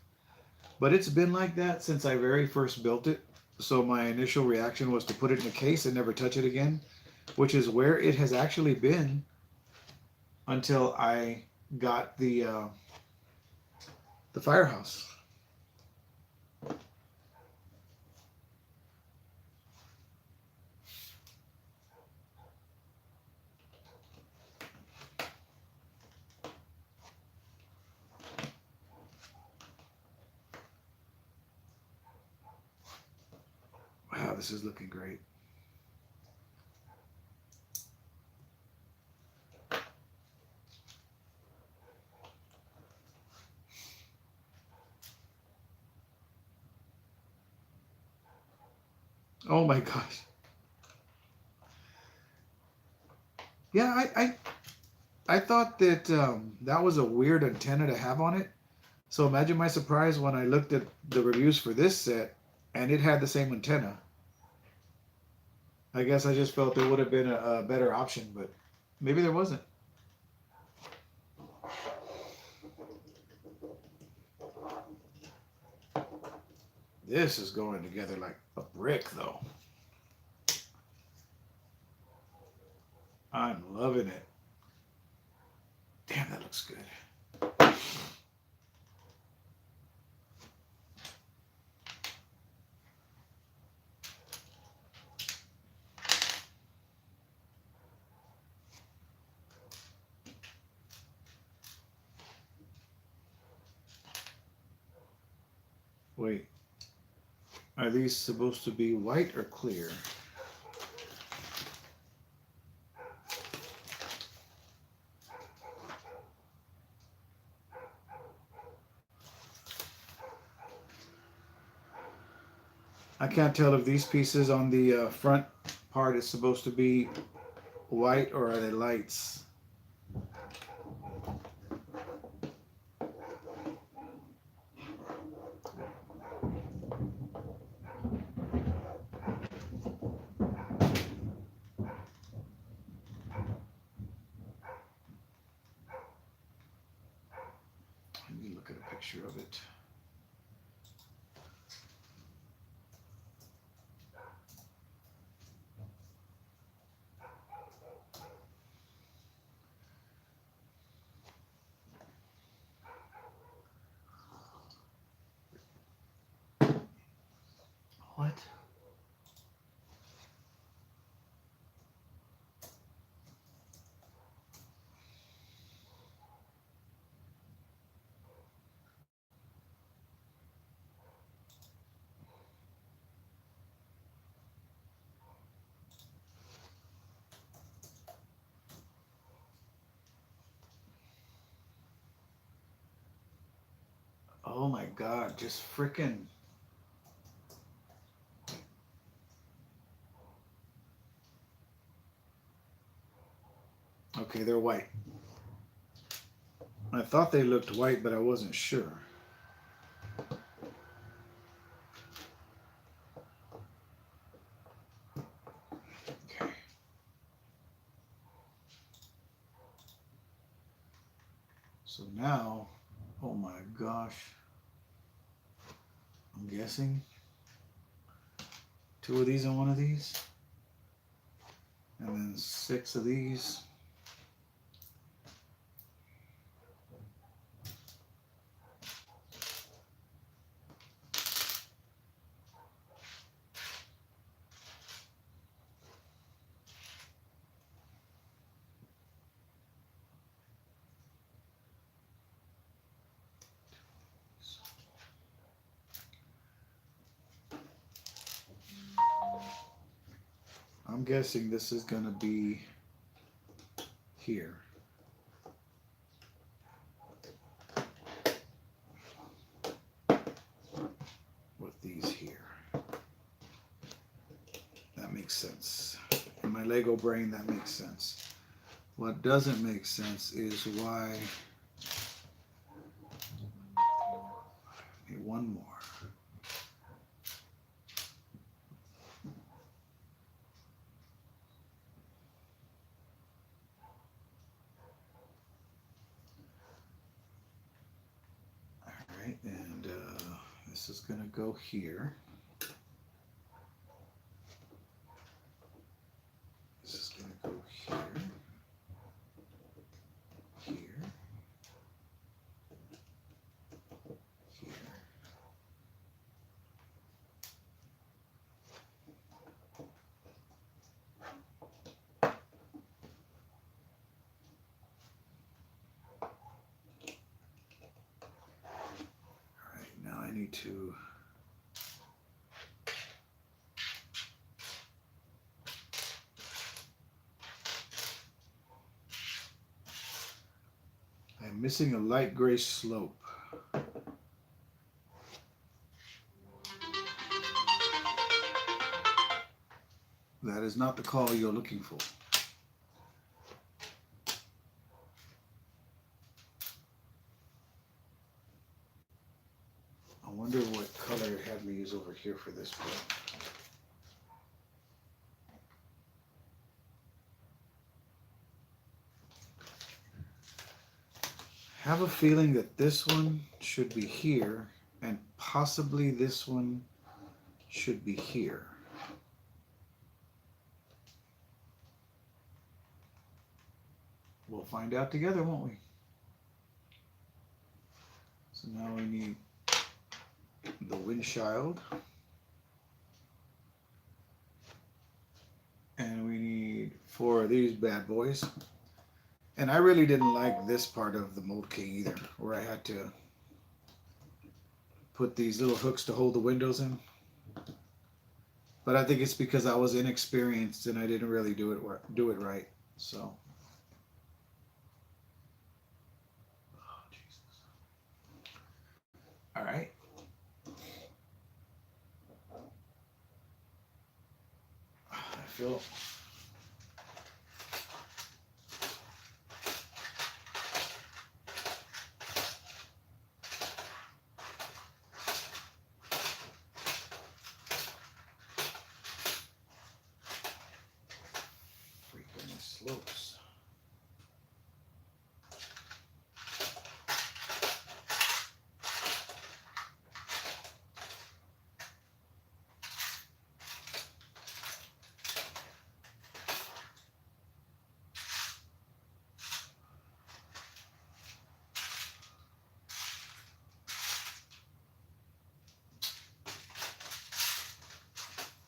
But it's been like that since I very first built it. So my initial reaction was to put it in a case and never touch it again, which is where it has actually been until I got the Firehouse. Wow, this is looking great. Oh my gosh. Yeah, I thought that that was a weird antenna to have on it. So imagine my surprise when I looked at the reviews for this set and it had the same antenna. I guess I just felt there would have been a better option, but maybe there wasn't. This is going together like a brick, though. I'm loving it. Damn, that looks good. Wait, are these supposed to be white or clear? I can't tell if these pieces on the front part is supposed to be white or are they lights? Let me look at a picture of it. What? Oh my God, just freaking. Okay, they're white. I thought they looked white, but I wasn't sure. Okay. So now, oh my gosh. I'm guessing 2 of these and 1 of these. And then 6 of these. I'm guessing this is going to be here. With these here. That makes sense. In my Lego brain, that makes sense. What doesn't make sense is why. Need 1 more. Alright, and this is going to go here. This is going to go here. Here. Here. Alright, now I need to I'm missing a light gray slope. That is not the call you're looking for. I wonder what color it had me use over here for this part. I have a feeling that this one should be here and possibly this one should be here. We'll find out together, won't we? So now we need the windshield. And we need 4 of these bad boys. And I really didn't like this part of the Mould King either, where I had to put these little hooks to hold the windows in. But I think it's because I was inexperienced and I didn't really do it right. So. Oh, Jesus. All right. I feel. Slopes.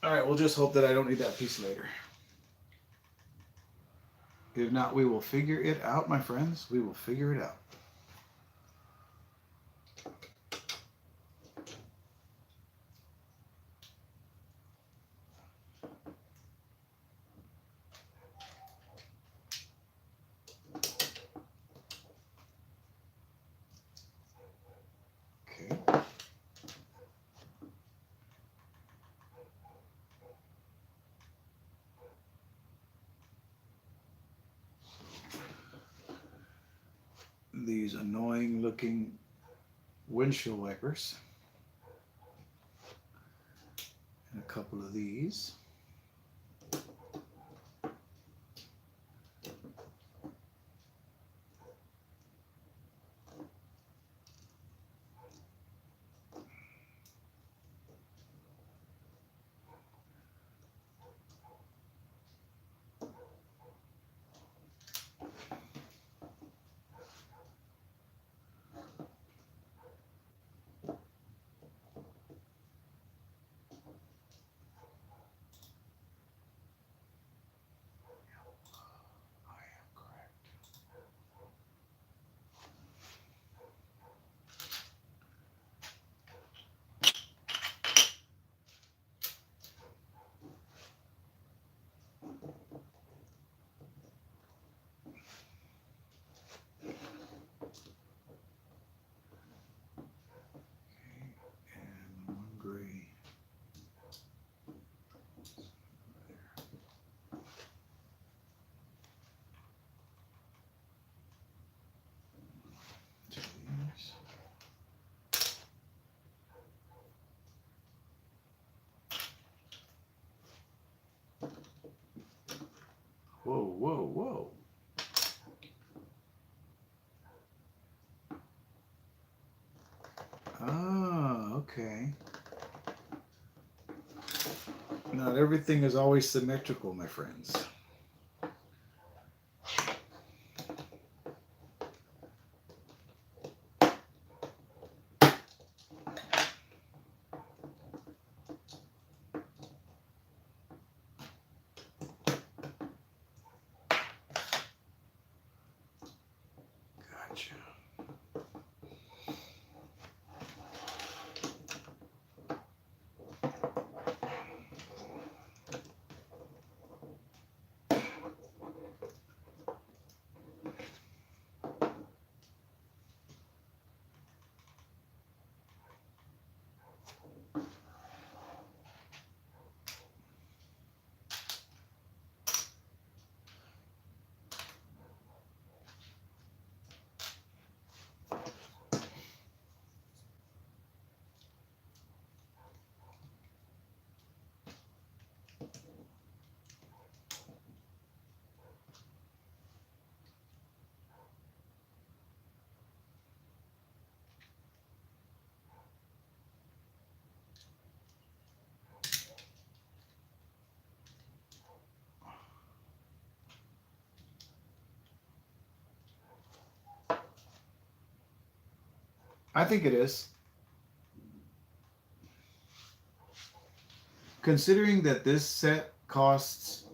All right, we'll just hope that I don't need that piece later. If not, we will figure it out, my friends. We will figure it out. Okay. These annoying looking windshield wipers. And a couple of these. Whoa, whoa, whoa. Ah, okay. Not everything is always symmetrical, my friends. Gotcha. I think it is. Considering that this set costs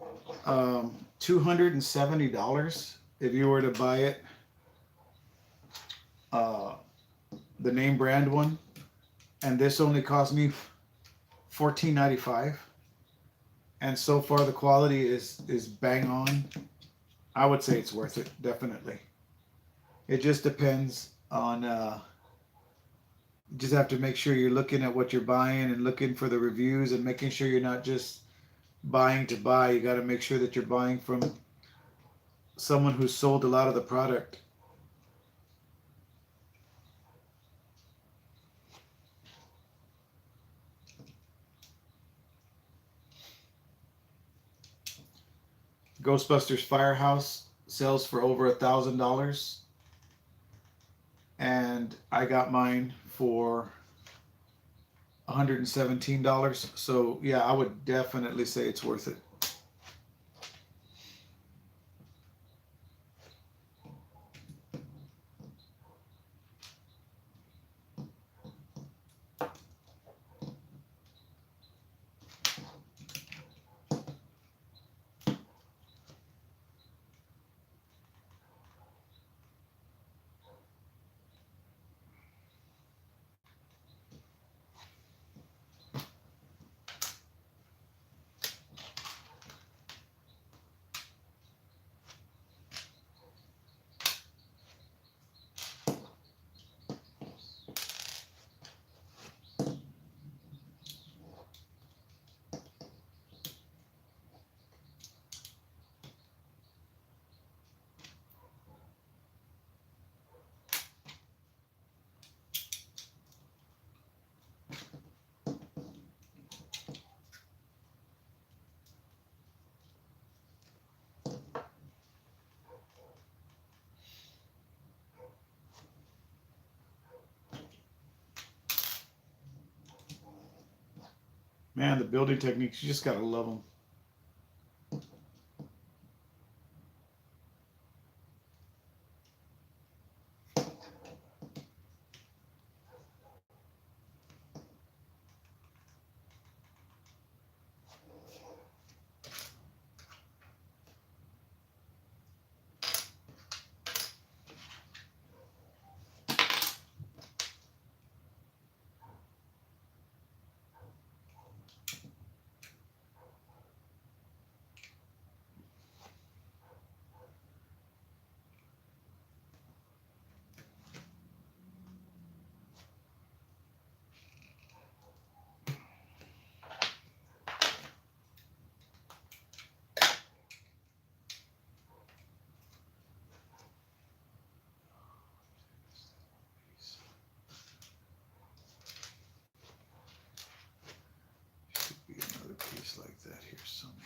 $270 if you were to buy it, the name brand one, and this only cost me $14.95. And so far the quality is bang on. I would say it's worth it, definitely. It just depends on. You just have to make sure you're looking at what you're buying and looking for the reviews and making sure you're not just buying to buy. You got to make sure that you're buying from someone who's sold a lot of the product. Ghostbusters Firehouse sells for over $1,000, and I got mine for $117. So yeah, I would definitely say it's worth it. Man, the building techniques, you just gotta love them. Should be another piece like that here somewhere.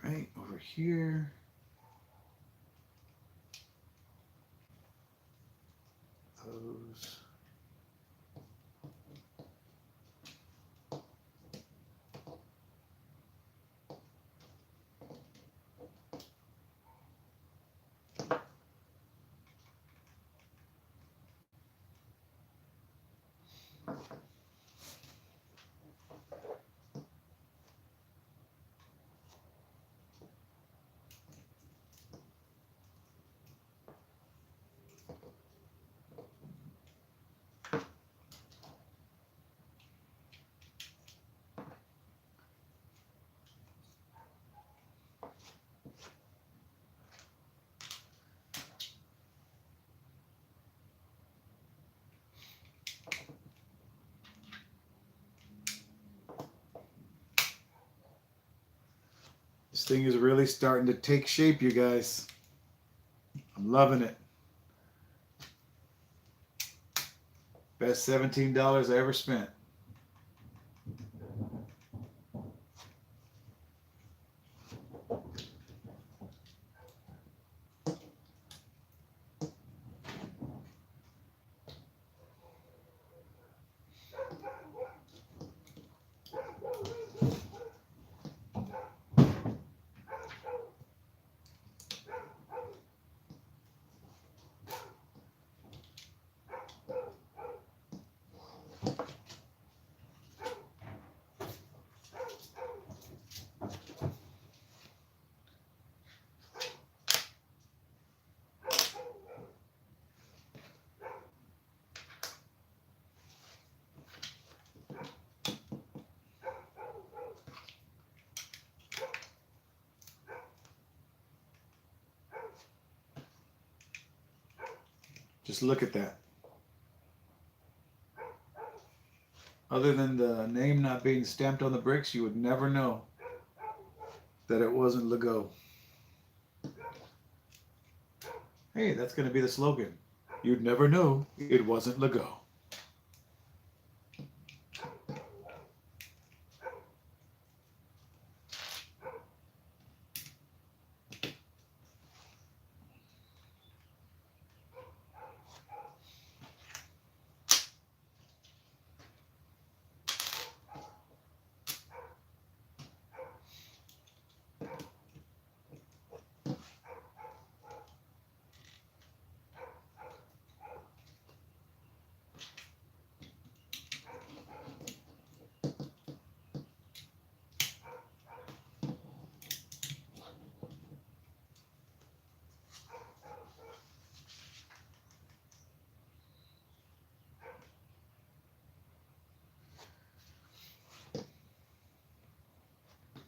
Right over here. Those. This thing is really starting to take shape, you guys. I'm loving it. Best $17 I ever spent. Just look at that. Other than the name not being stamped on the bricks, you would never know that it wasn't Lego. Hey, that's going to be the slogan. You'd never know it wasn't Lego.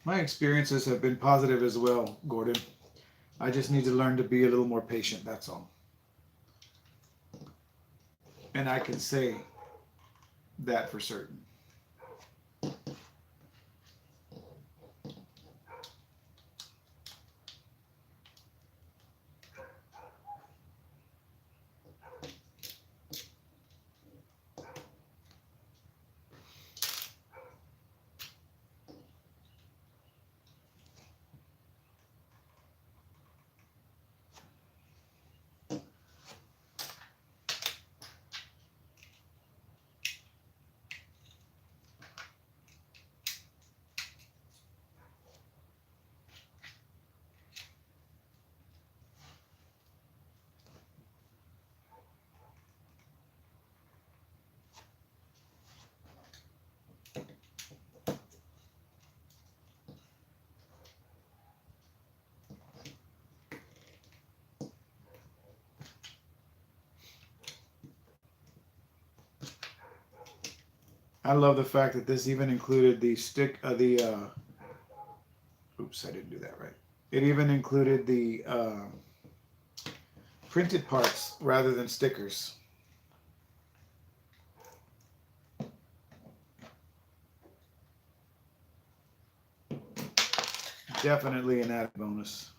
My experiences have been positive as well, Gordon. I just need to learn to be a little more patient, that's all. And I can say that for certain. I love the fact that this even included the oops, I didn't do that right. It even included the printed parts rather than stickers. Definitely an added bonus.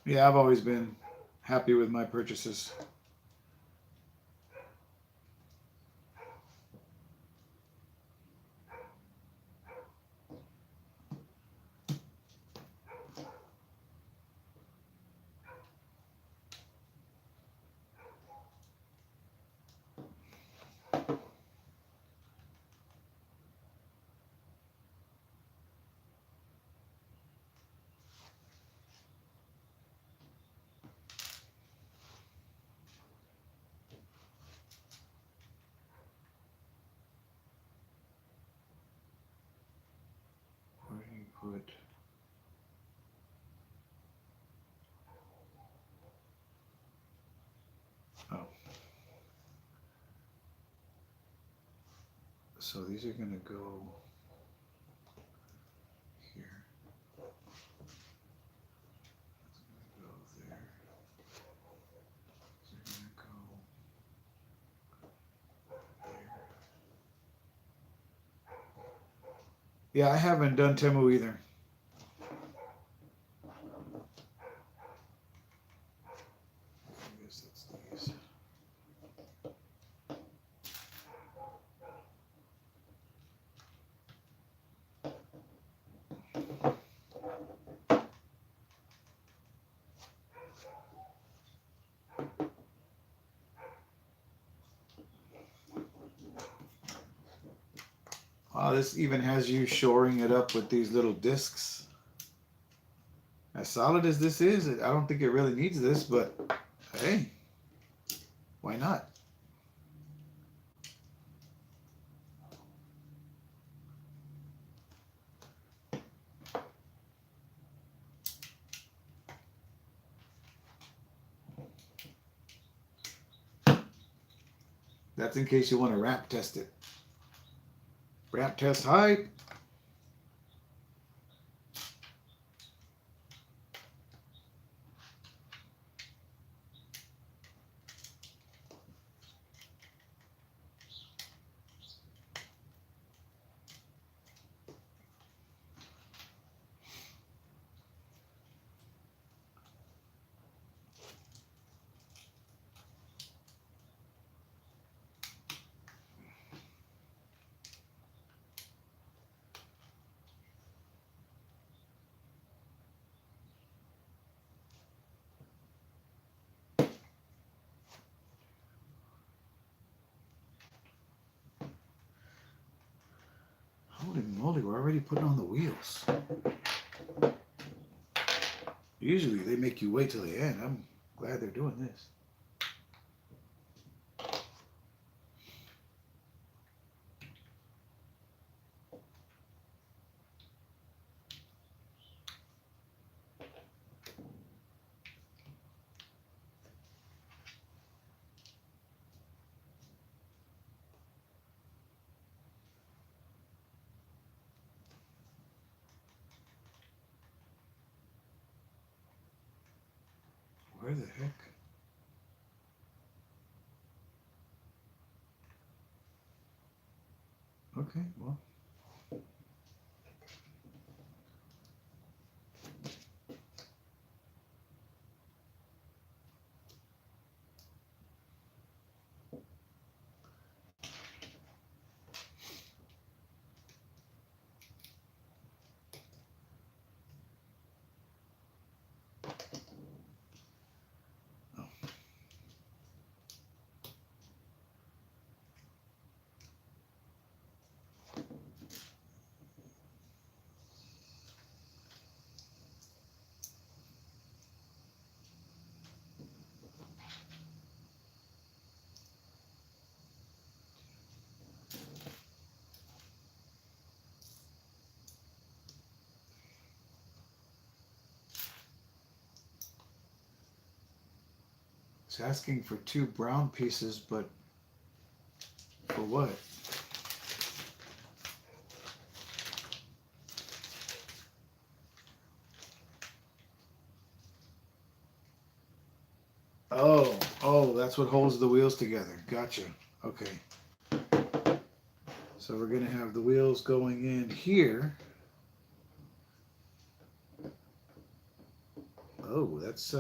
Yeah, I've always been happy with my purchases. So these are going to go here. Go there. These are going to go there. Yeah, I haven't done Temu either. I guess that's these. Wow, this even has you shoring it up with these little discs. As solid as this is, I don't think it really needs this, but hey, why not? That's in case you want to ramp test it. Ramp test height. Holy moly, we're already putting on the wheels. Usually they make you wait till the end. I'm glad they're doing this. Where the heck? Okay, well. It's asking for 2 brown pieces, but for what? Oh, that's what holds the wheels together. Gotcha. Okay. So we're going to have the wheels going in here. Oh, that's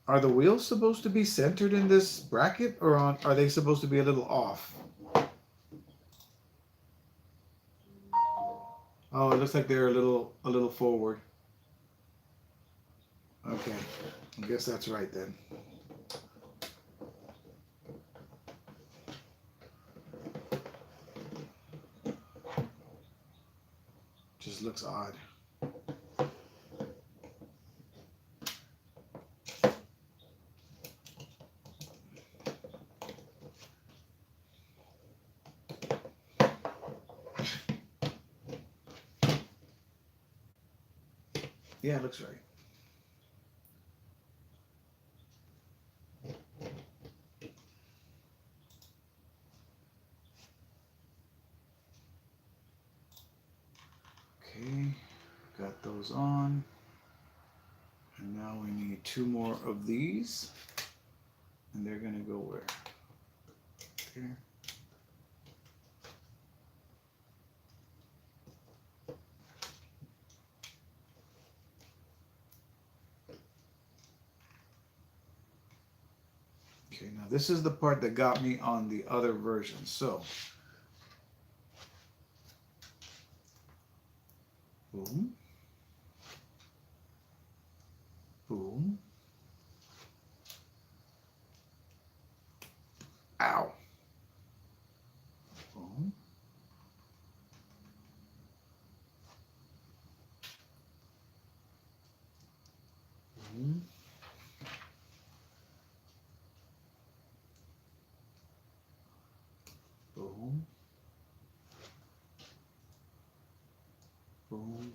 Are the wheels supposed to be centered in this bracket, or are they supposed to be a little off? Oh, it looks like they're a little forward. Okay, I guess that's right then. Just looks odd. Yeah, it looks right. Okay, got those on. And now we need 2 more of these. And they're gonna go where? There. Okay, now this is the part that got me on the other version. So, boom, boom, ow, boom, boom, boom, boom,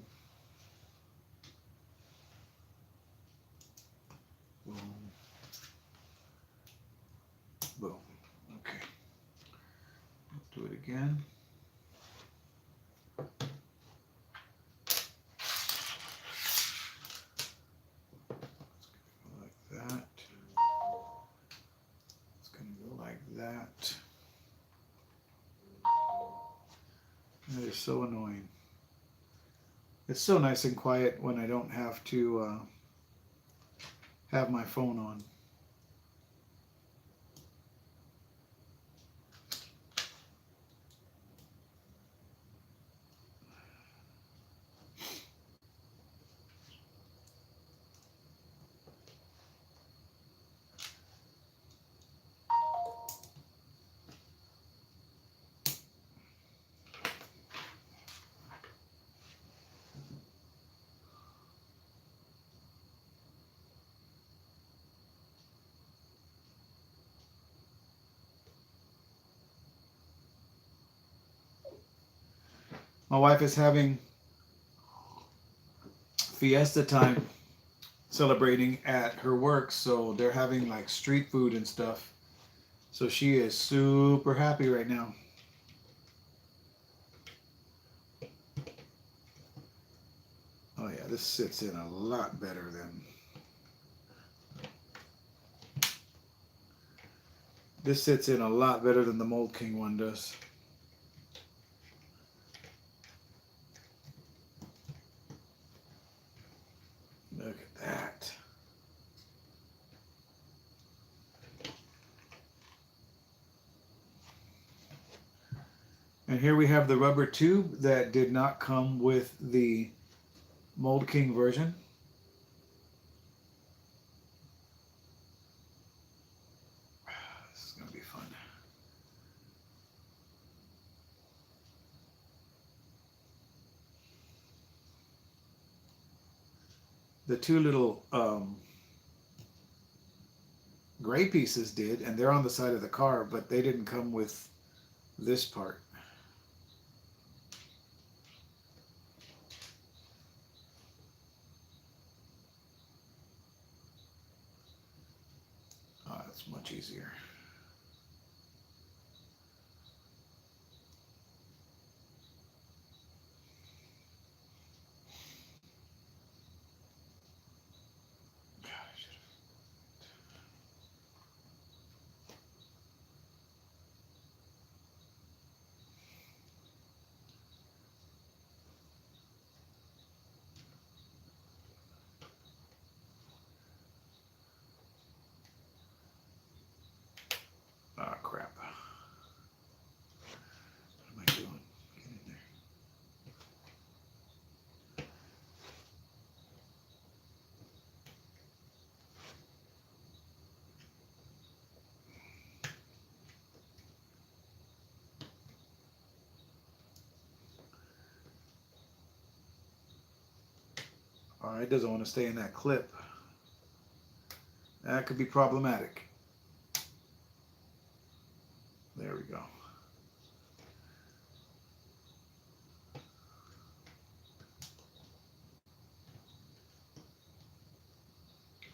boom, boom. Okay, do it again. Like that. It's gonna go like that. That is so annoying. It's so nice and quiet when I don't have to have my phone on. My wife is having fiesta time celebrating at her work, so they're having like street food and stuff. So she is super happy right now. Oh yeah, this sits in a lot better than the Mould King one does. Look at that. And here we have the rubber tube that did not come with the Mould King version. This is going to be fun. The two little gray pieces did, and they're on the side of the car, but they didn't come with this part. Oh, that's much easier. Ah, crap. What am I doing? Get in there. Oh, it doesn't want to stay in that clip. That could be problematic. There we go.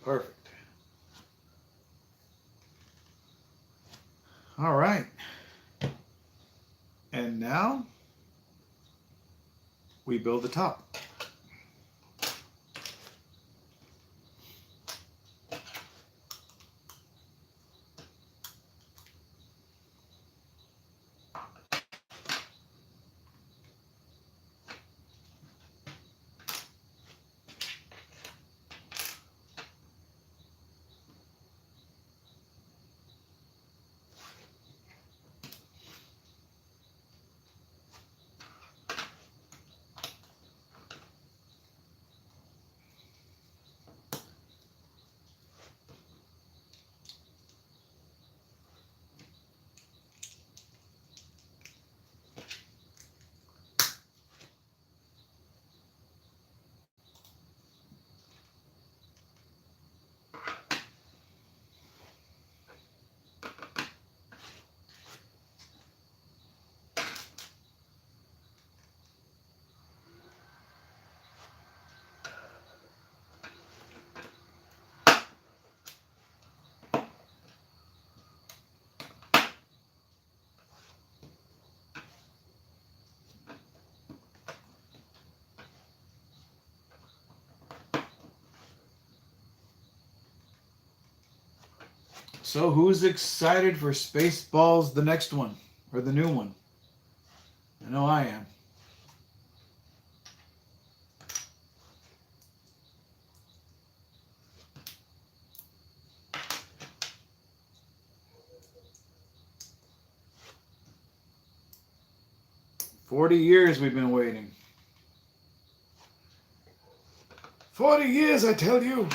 Perfect. All right. And now we build the top. So who's excited for Spaceballs, the next one, or the new one? I know I am. "40 years we've been waiting. 40 years, I tell you."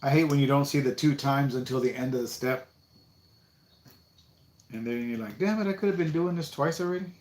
I hate when you don't see the 2 times until the end of the step. And then you're like, damn it, I could have been doing this twice already.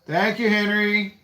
Thank you, Henry.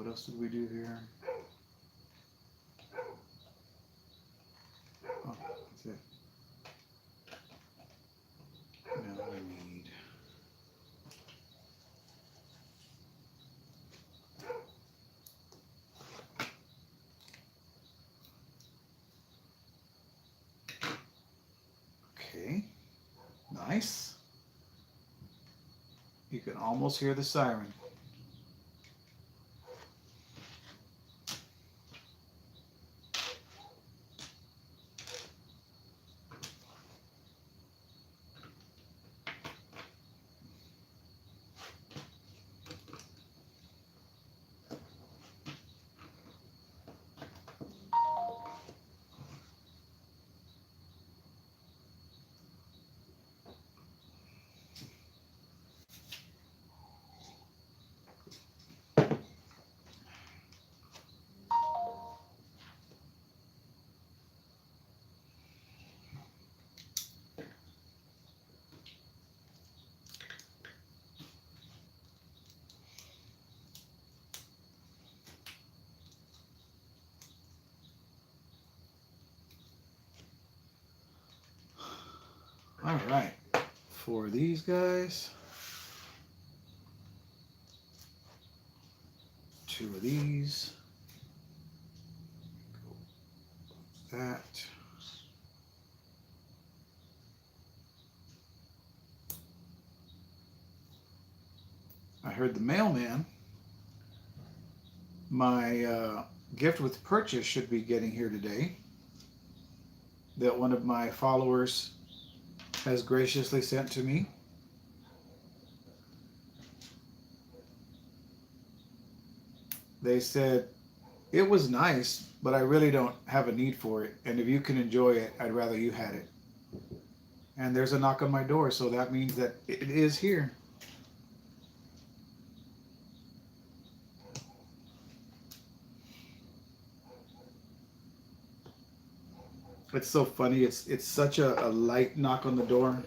else did we do here? Oh, that's it. Now we need... Okay, nice. You can almost hear the siren. All right, for these guys, 2 of these, that. I heard the mailman. My gift with purchase should be getting here today, that one of my followers has graciously sent to me. They said, it was nice, but I really don't have a need for it. And if you can enjoy it, I'd rather you had it. And there's a knock on my door, so that means that it is here. It's so funny. It's such a light knock on the door.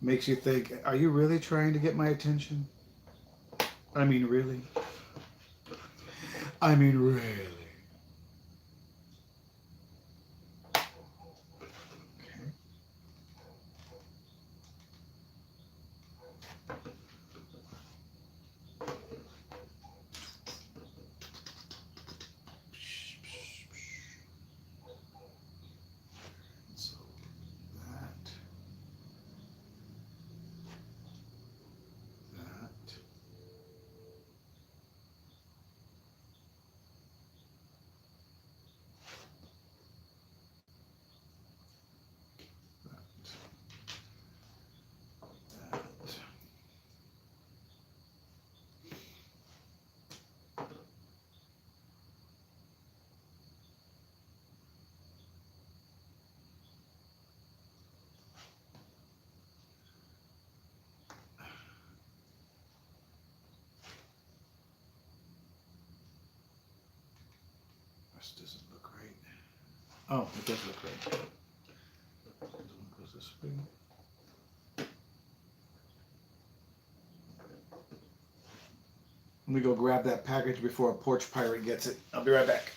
Makes you think, are you really trying to get my attention? I mean, really? I mean, really? Okay. So that. This doesn't look right. Oh, it does look right. This one goes this way. Let me go grab that package before a porch pirate gets it. I'll be right back.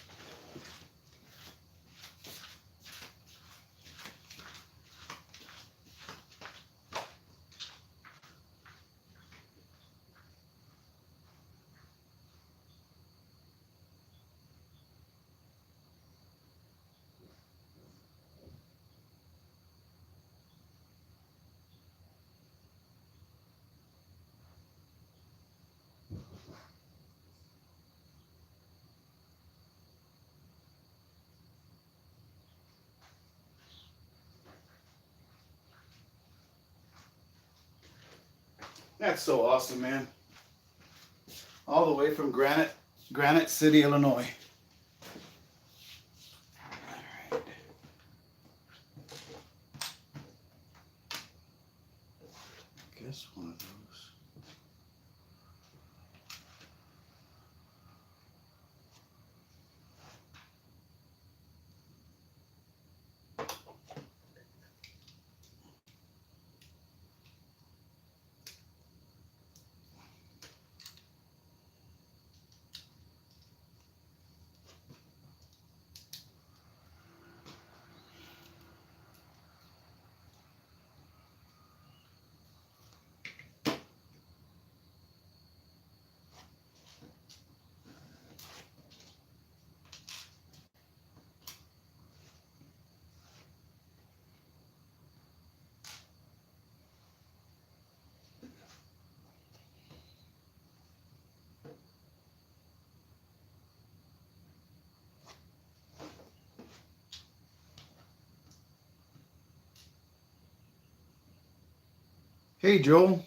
That's so awesome, man. All the way from Granite City, Illinois. All right. I guess one of those. Hey, Joel.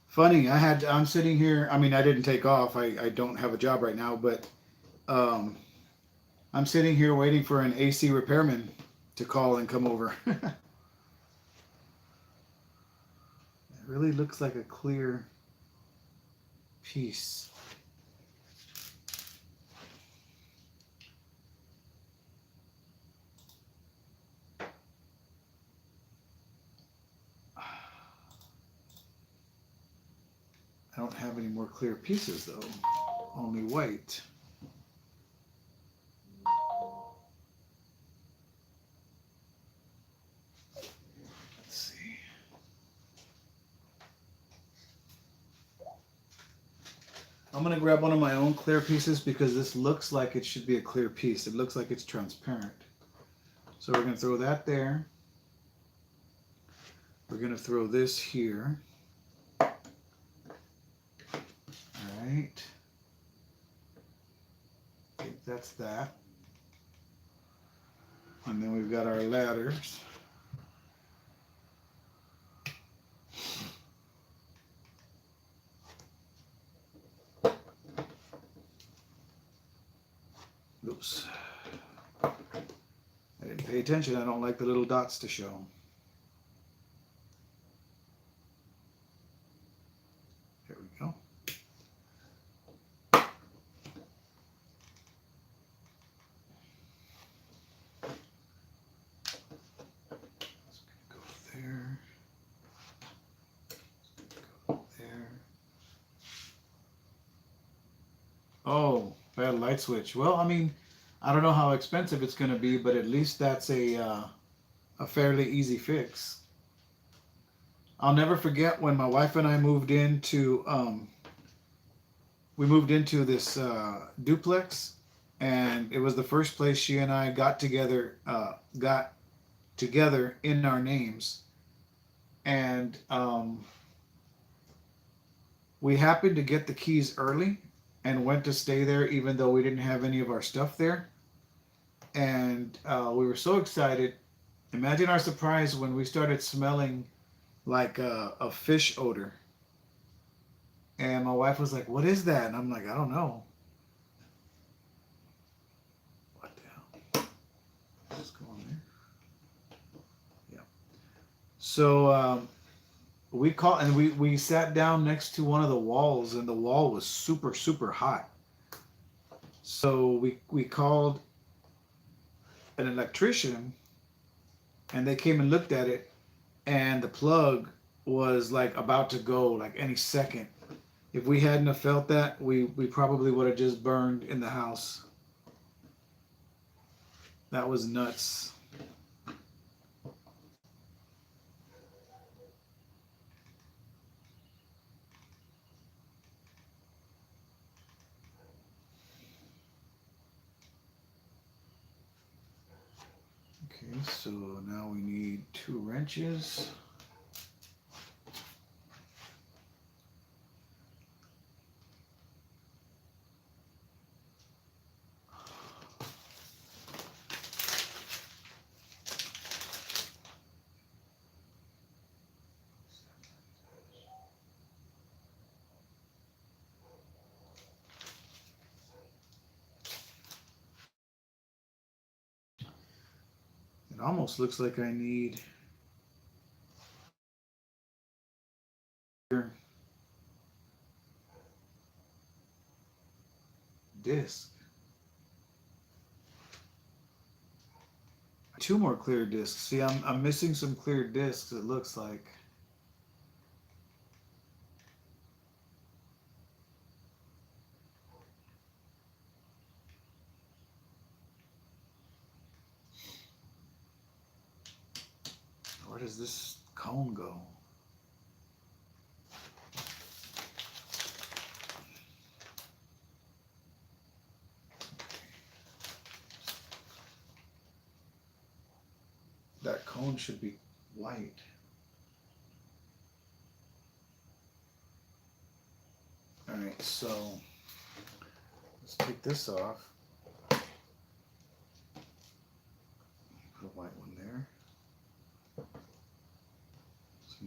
Funny, I'm sitting here. I mean, I didn't take off. I don't have a job right now, but um, I'm sitting here waiting for an AC repairman to call and come over. It really looks like a clear piece. I don't have any more clear pieces though, only white. Let's see. I'm gonna grab one of my own clear pieces because this looks like it should be a clear piece. It looks like it's transparent. So we're gonna throw that there. We're gonna throw this here. All right. I think that's that. And then we've got our ladders. Oops. I didn't pay attention. I don't like the little dots to show. There we go. Go there. Go there. Oh, bad light switch. Well, I mean, I don't know how expensive it's going to be, but at least that's a fairly easy fix. I'll never forget when my wife and I moved into this duplex, and it was the first place she and I got together in our names, and we happened to get the keys early and went to stay there even though we didn't have any of our stuff there, and we were so excited. Imagine our surprise when we started smelling like a fish odor. And my wife was like, "What is that?" And I'm like, "I don't know." What the hell? Let's go on there. Yeah. So we sat down next to one of the walls, and the wall was super, super hot. So we called an electrician, and they came and looked at it, and the plug was like about to go like any second. If we hadn't have felt that, we probably would have just burned in the house. That was nuts. Okay, so now we need 2 wrenches. It almost looks like I need disc. 2 more clear discs. See, I'm missing some clear discs, it looks like. Where does this cone go? That cone should be white. All right, so let's take this off. Put a white one there. So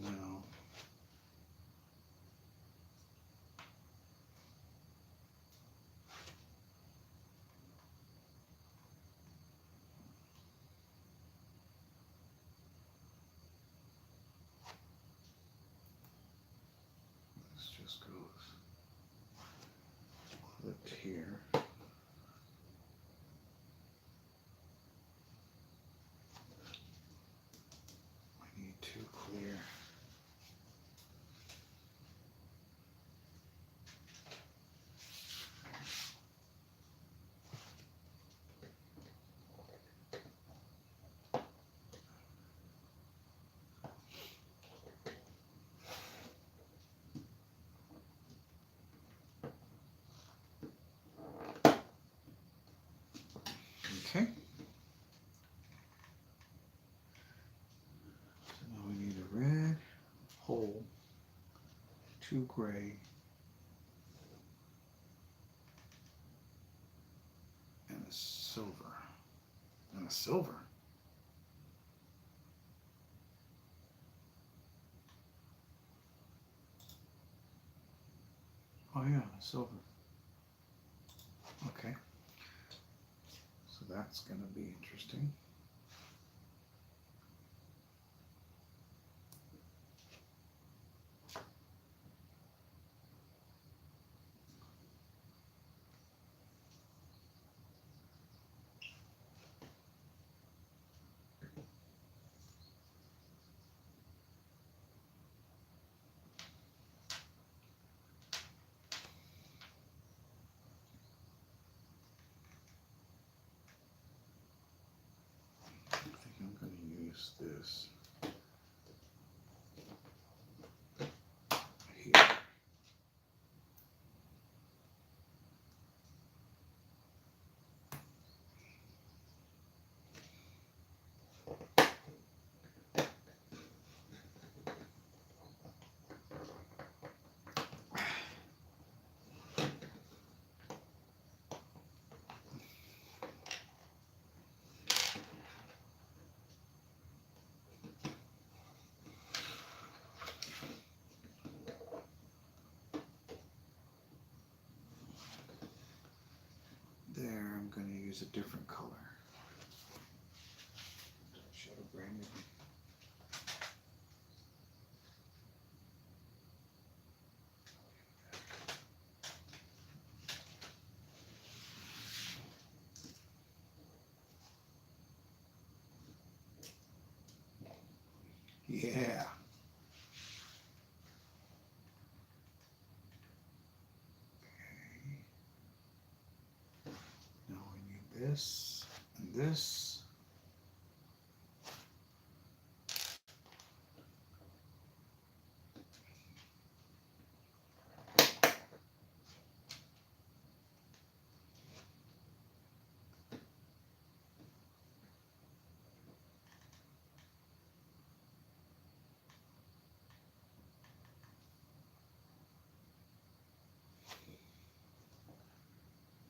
Okay. So now we need a red, whole, 2 gray, and a silver. And a silver. Oh yeah, silver. Okay. So that's going to be interesting. I think I'm going to use this here. There, I'm going to use a different color. Shadow branded. Yeah. Okay. Now we need this and this.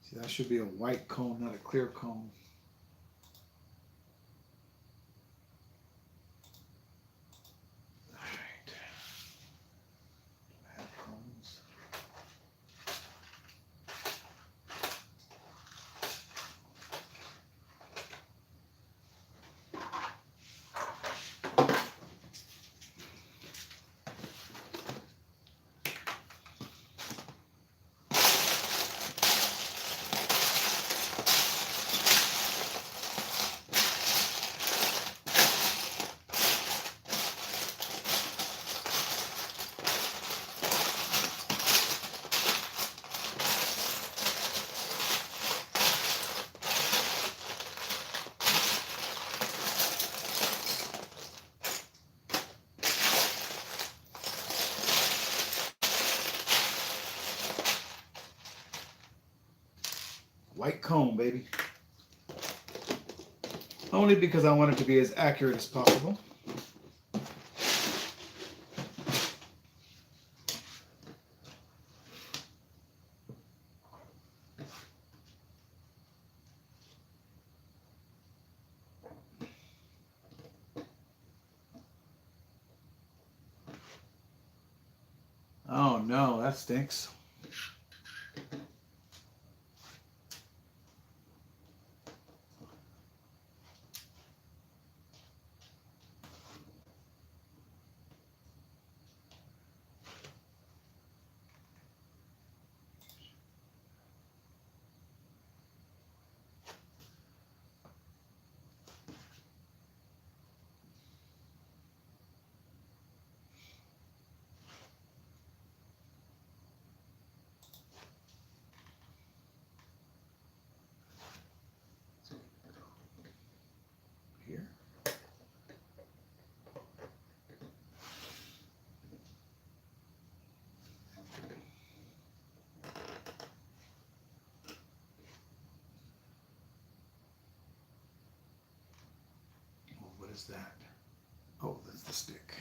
See, that should be a white cone, not a clear cone. All right. Add cones. White cone, baby. Only because I want it to be as accurate as possible. Oh no, that stinks. is that? Oh, that's the stick.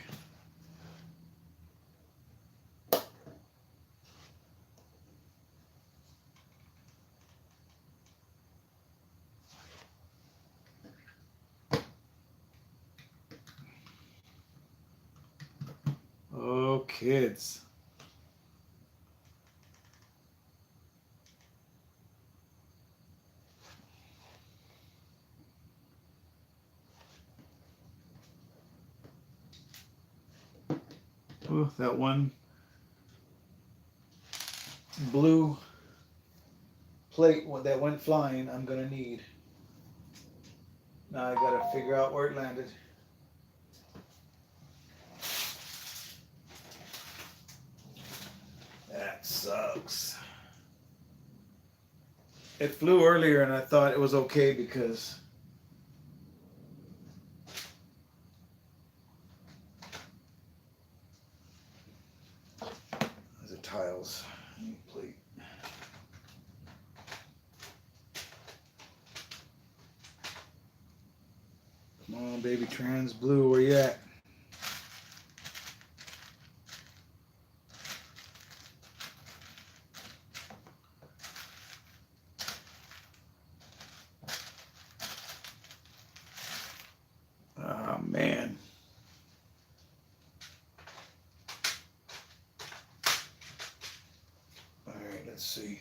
Oh, kids. Oh, that one blue plate that went flying, I'm gonna need. Now I gotta figure out where it landed. That sucks. It flew earlier and I thought it was okay because those are tiles. Plate. Come on, baby trans blue, where you at? Oh, man. All right, let's see.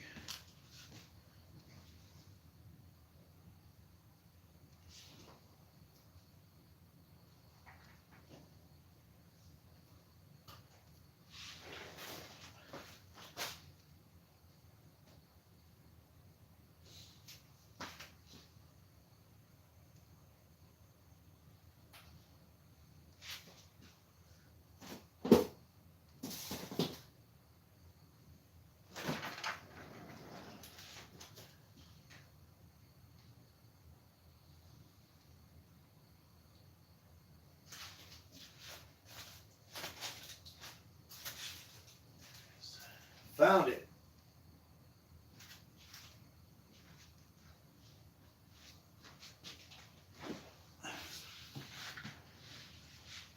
Found it.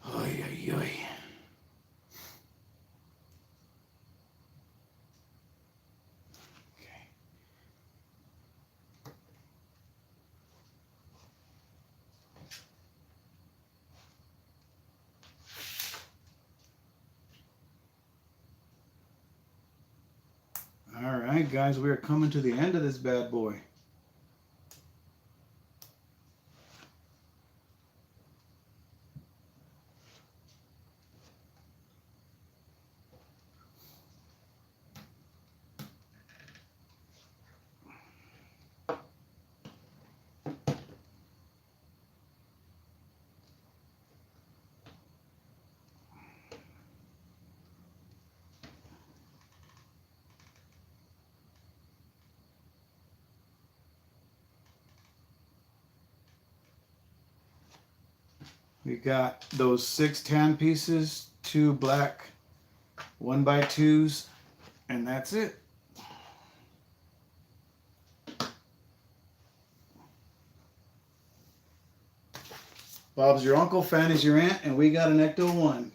Oy, oy, oy. Okay. All right, guys, we are coming to the end of this bad boy. We got those 6 tan pieces, 2 black 1x2s, and that's it. Bob's your uncle, Fanny's your aunt, and we got an Ecto-1.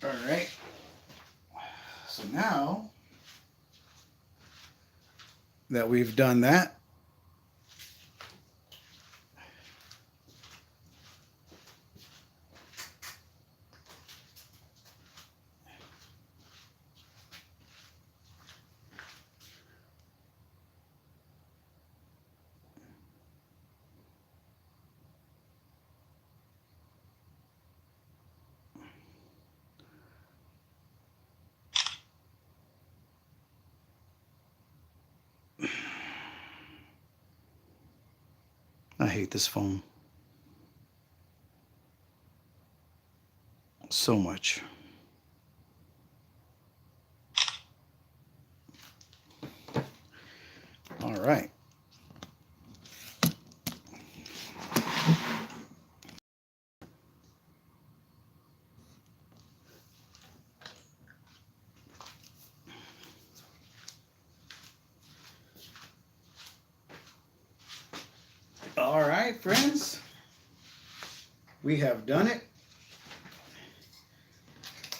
All right. So now that we've done that, I hate this phone so much. All right. right, friends. We have done it.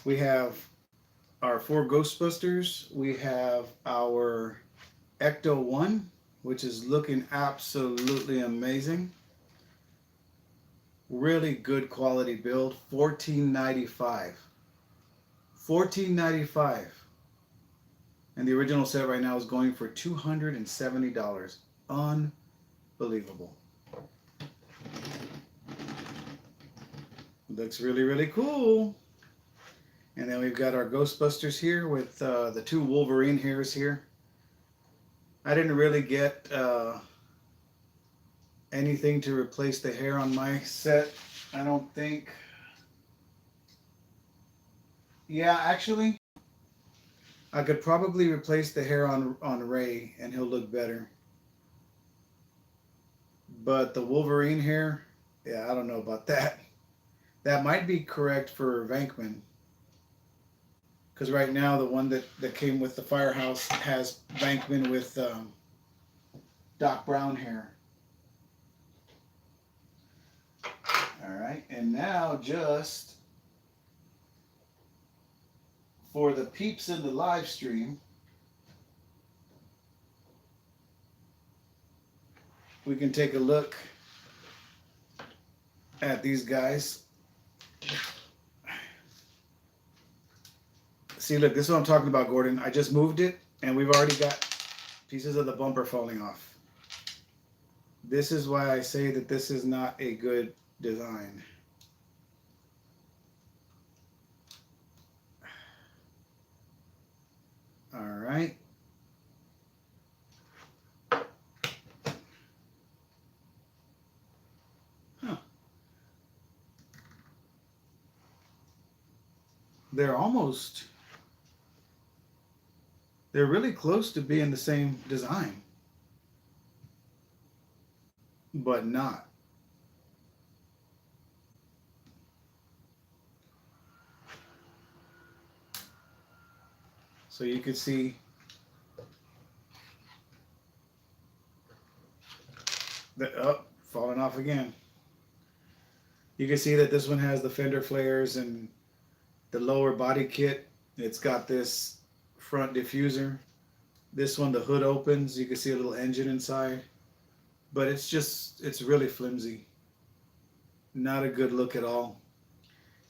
We have our 4 Ghostbusters. We have our Ecto-1, which is looking absolutely amazing. Really good quality build. $14.95. $14.95. And the original set right now is going for $270. Unbelievable. Looks really, really cool. And then we've got our Ghostbusters here with the 2 Wolverine hairs here. I didn't really get anything to replace the hair on my set, I don't think. Yeah, actually, I could probably replace the hair on Ray and he'll look better. But the Wolverine hair, yeah, I don't know about that. That might be correct for Venkman. Because right now the one that came with the Firehouse has Venkman with Doc Brown hair. Alright, and now just for the peeps in the live stream, we can take a look at these guys. See, look, this is what I'm talking about, Gordon. I just moved it, and we've already got pieces of the bumper falling off. This is why I say that this is not a good design. All right. Huh. They're really close to being the same design, but not. So you can see that falling off again. You can see that this one has the fender flares and the lower body kit. It's got this front diffuser. This one, the hood opens. You can see a little engine inside, but it's really flimsy. Not a good look at all.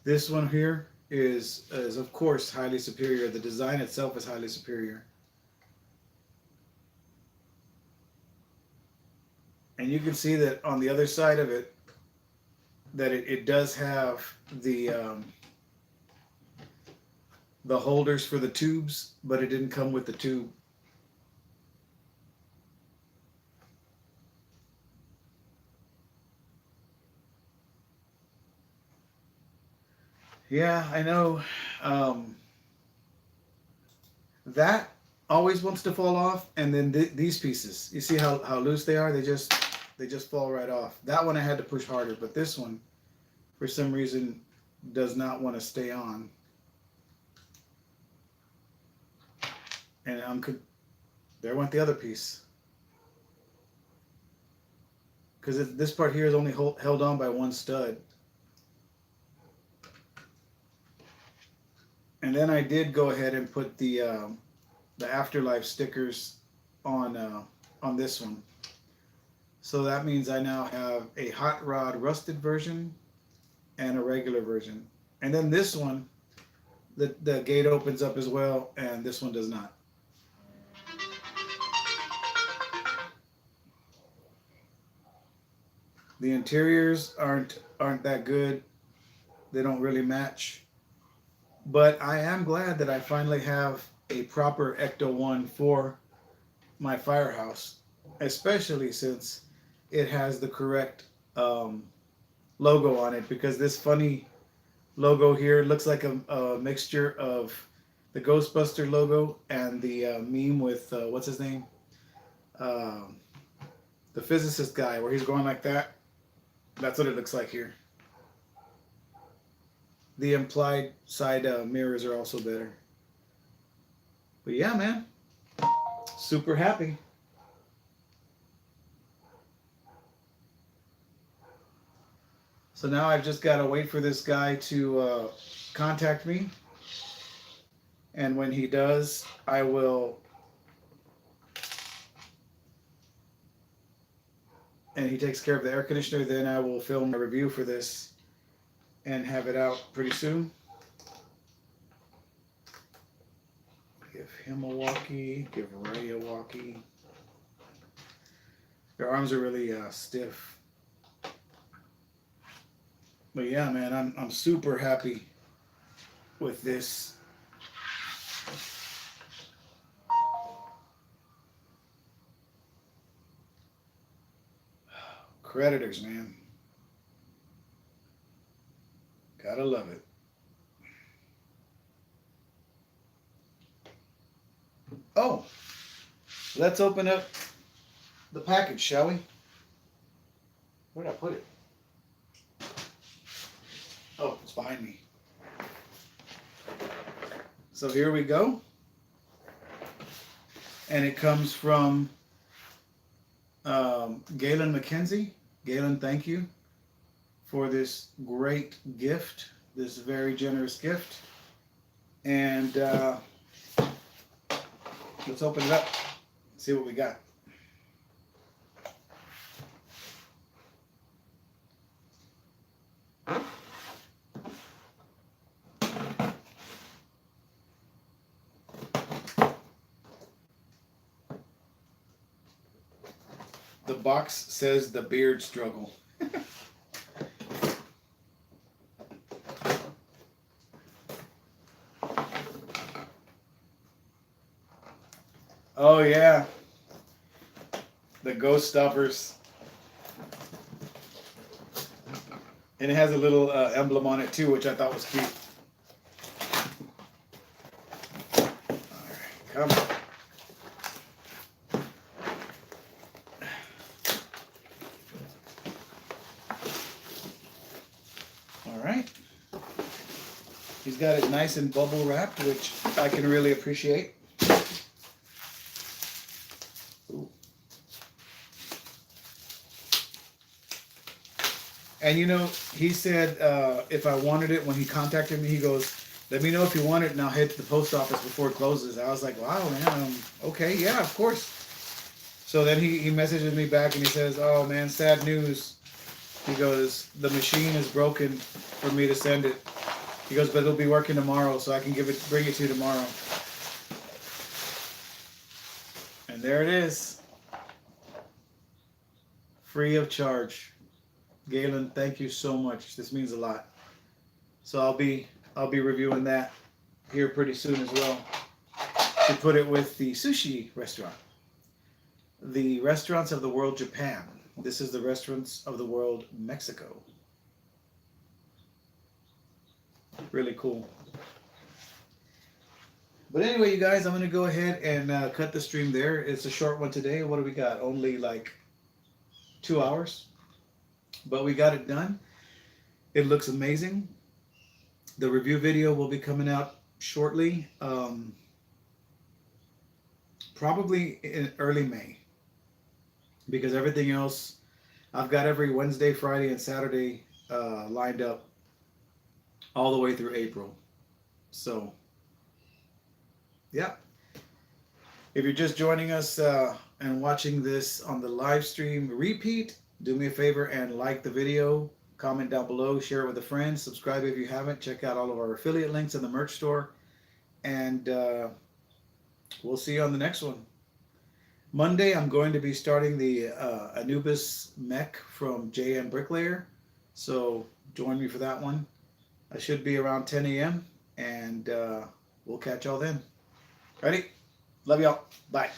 This one here is of course highly superior. The design itself is highly superior. And you can see that on the other side of it, that it does have the holders for the tubes, but it didn't come with the tube. Yeah, I know. That always wants to fall off, and then these pieces. You see how loose they are? They just fall right off. That one I had to push harder, but this one, for some reason, does not want to stay on. And there went the other piece. Because this part here is only held on by one stud. And then I did go ahead and put the Afterlife stickers on this one. So that means I now have a hot rod rusted version and a regular version. And then this one, the gate opens up as well, and this one does not. The interiors aren't that good. They don't really match. But I am glad that I finally have a proper Ecto-1 for my Firehouse, especially since it has the correct logo on it, because this funny logo here looks like a mixture of the Ghostbuster logo and the meme with, what's his name? The physicist guy, where he's going like that. That's what it looks like here. The implied side mirrors are also better. But yeah, man, super happy. So now I've just got to wait for this guy to contact me. And when he does, I will, and he takes care of the air conditioner, then I will film a review for this and have it out pretty soon. Give him a walkie, give Ray a walkie. Their arms are really stiff. But yeah, man, I'm super happy with this. Creditors, man. Gotta love it. Oh, let's open up the package, shall we? Where'd I put it? Oh, it's behind me. So here we go. And it comes from Galen McKenzie. Galen, thank you for this great gift, this very generous gift. And let's open it up, see what we got. The box says the beard struggle. Oh yeah, the Ghost Stoppers. And it has a little emblem on it too, which I thought was cute. Alright, come on. Alright. He's got it nice and bubble wrapped, which I can really appreciate. And you know, he said if I wanted it, when he contacted me, he goes, let me know if you want it and I'll hit the post office before it closes. I was like, wow, man, okay, yeah, of course. So then he messages me back and he says, oh man, sad news. He goes, the machine is broken for me to send it. He goes, but it'll be working tomorrow, so I can bring it to you tomorrow. And there it is. Free of charge. Galen, thank you so much. This means a lot. So I'll be reviewing that here pretty soon as well. To put it with the sushi restaurant. The restaurants of the world, Japan. This is the restaurants of the world, Mexico. Really cool. But anyway, you guys, I'm going to go ahead and cut the stream there. It's a short one today. What do we got? Only like 2 hours. But we got it done. It looks amazing. The review video will be coming out shortly. Probably in early May. Because everything else, I've got every Wednesday, Friday, and Saturday lined up all the way through April. So, yeah. If you're just joining us and watching this on the live stream repeat, do me a favor and like the video, comment down below, share it with a friend, subscribe if you haven't, check out all of our affiliate links in the merch store, and we'll see you on the next one. Monday, I'm going to be starting the Anubis mech from JM Bricklayer, so join me for that one. I should be around 10 a.m. and we'll catch y'all then. Ready? Love y'all. Bye.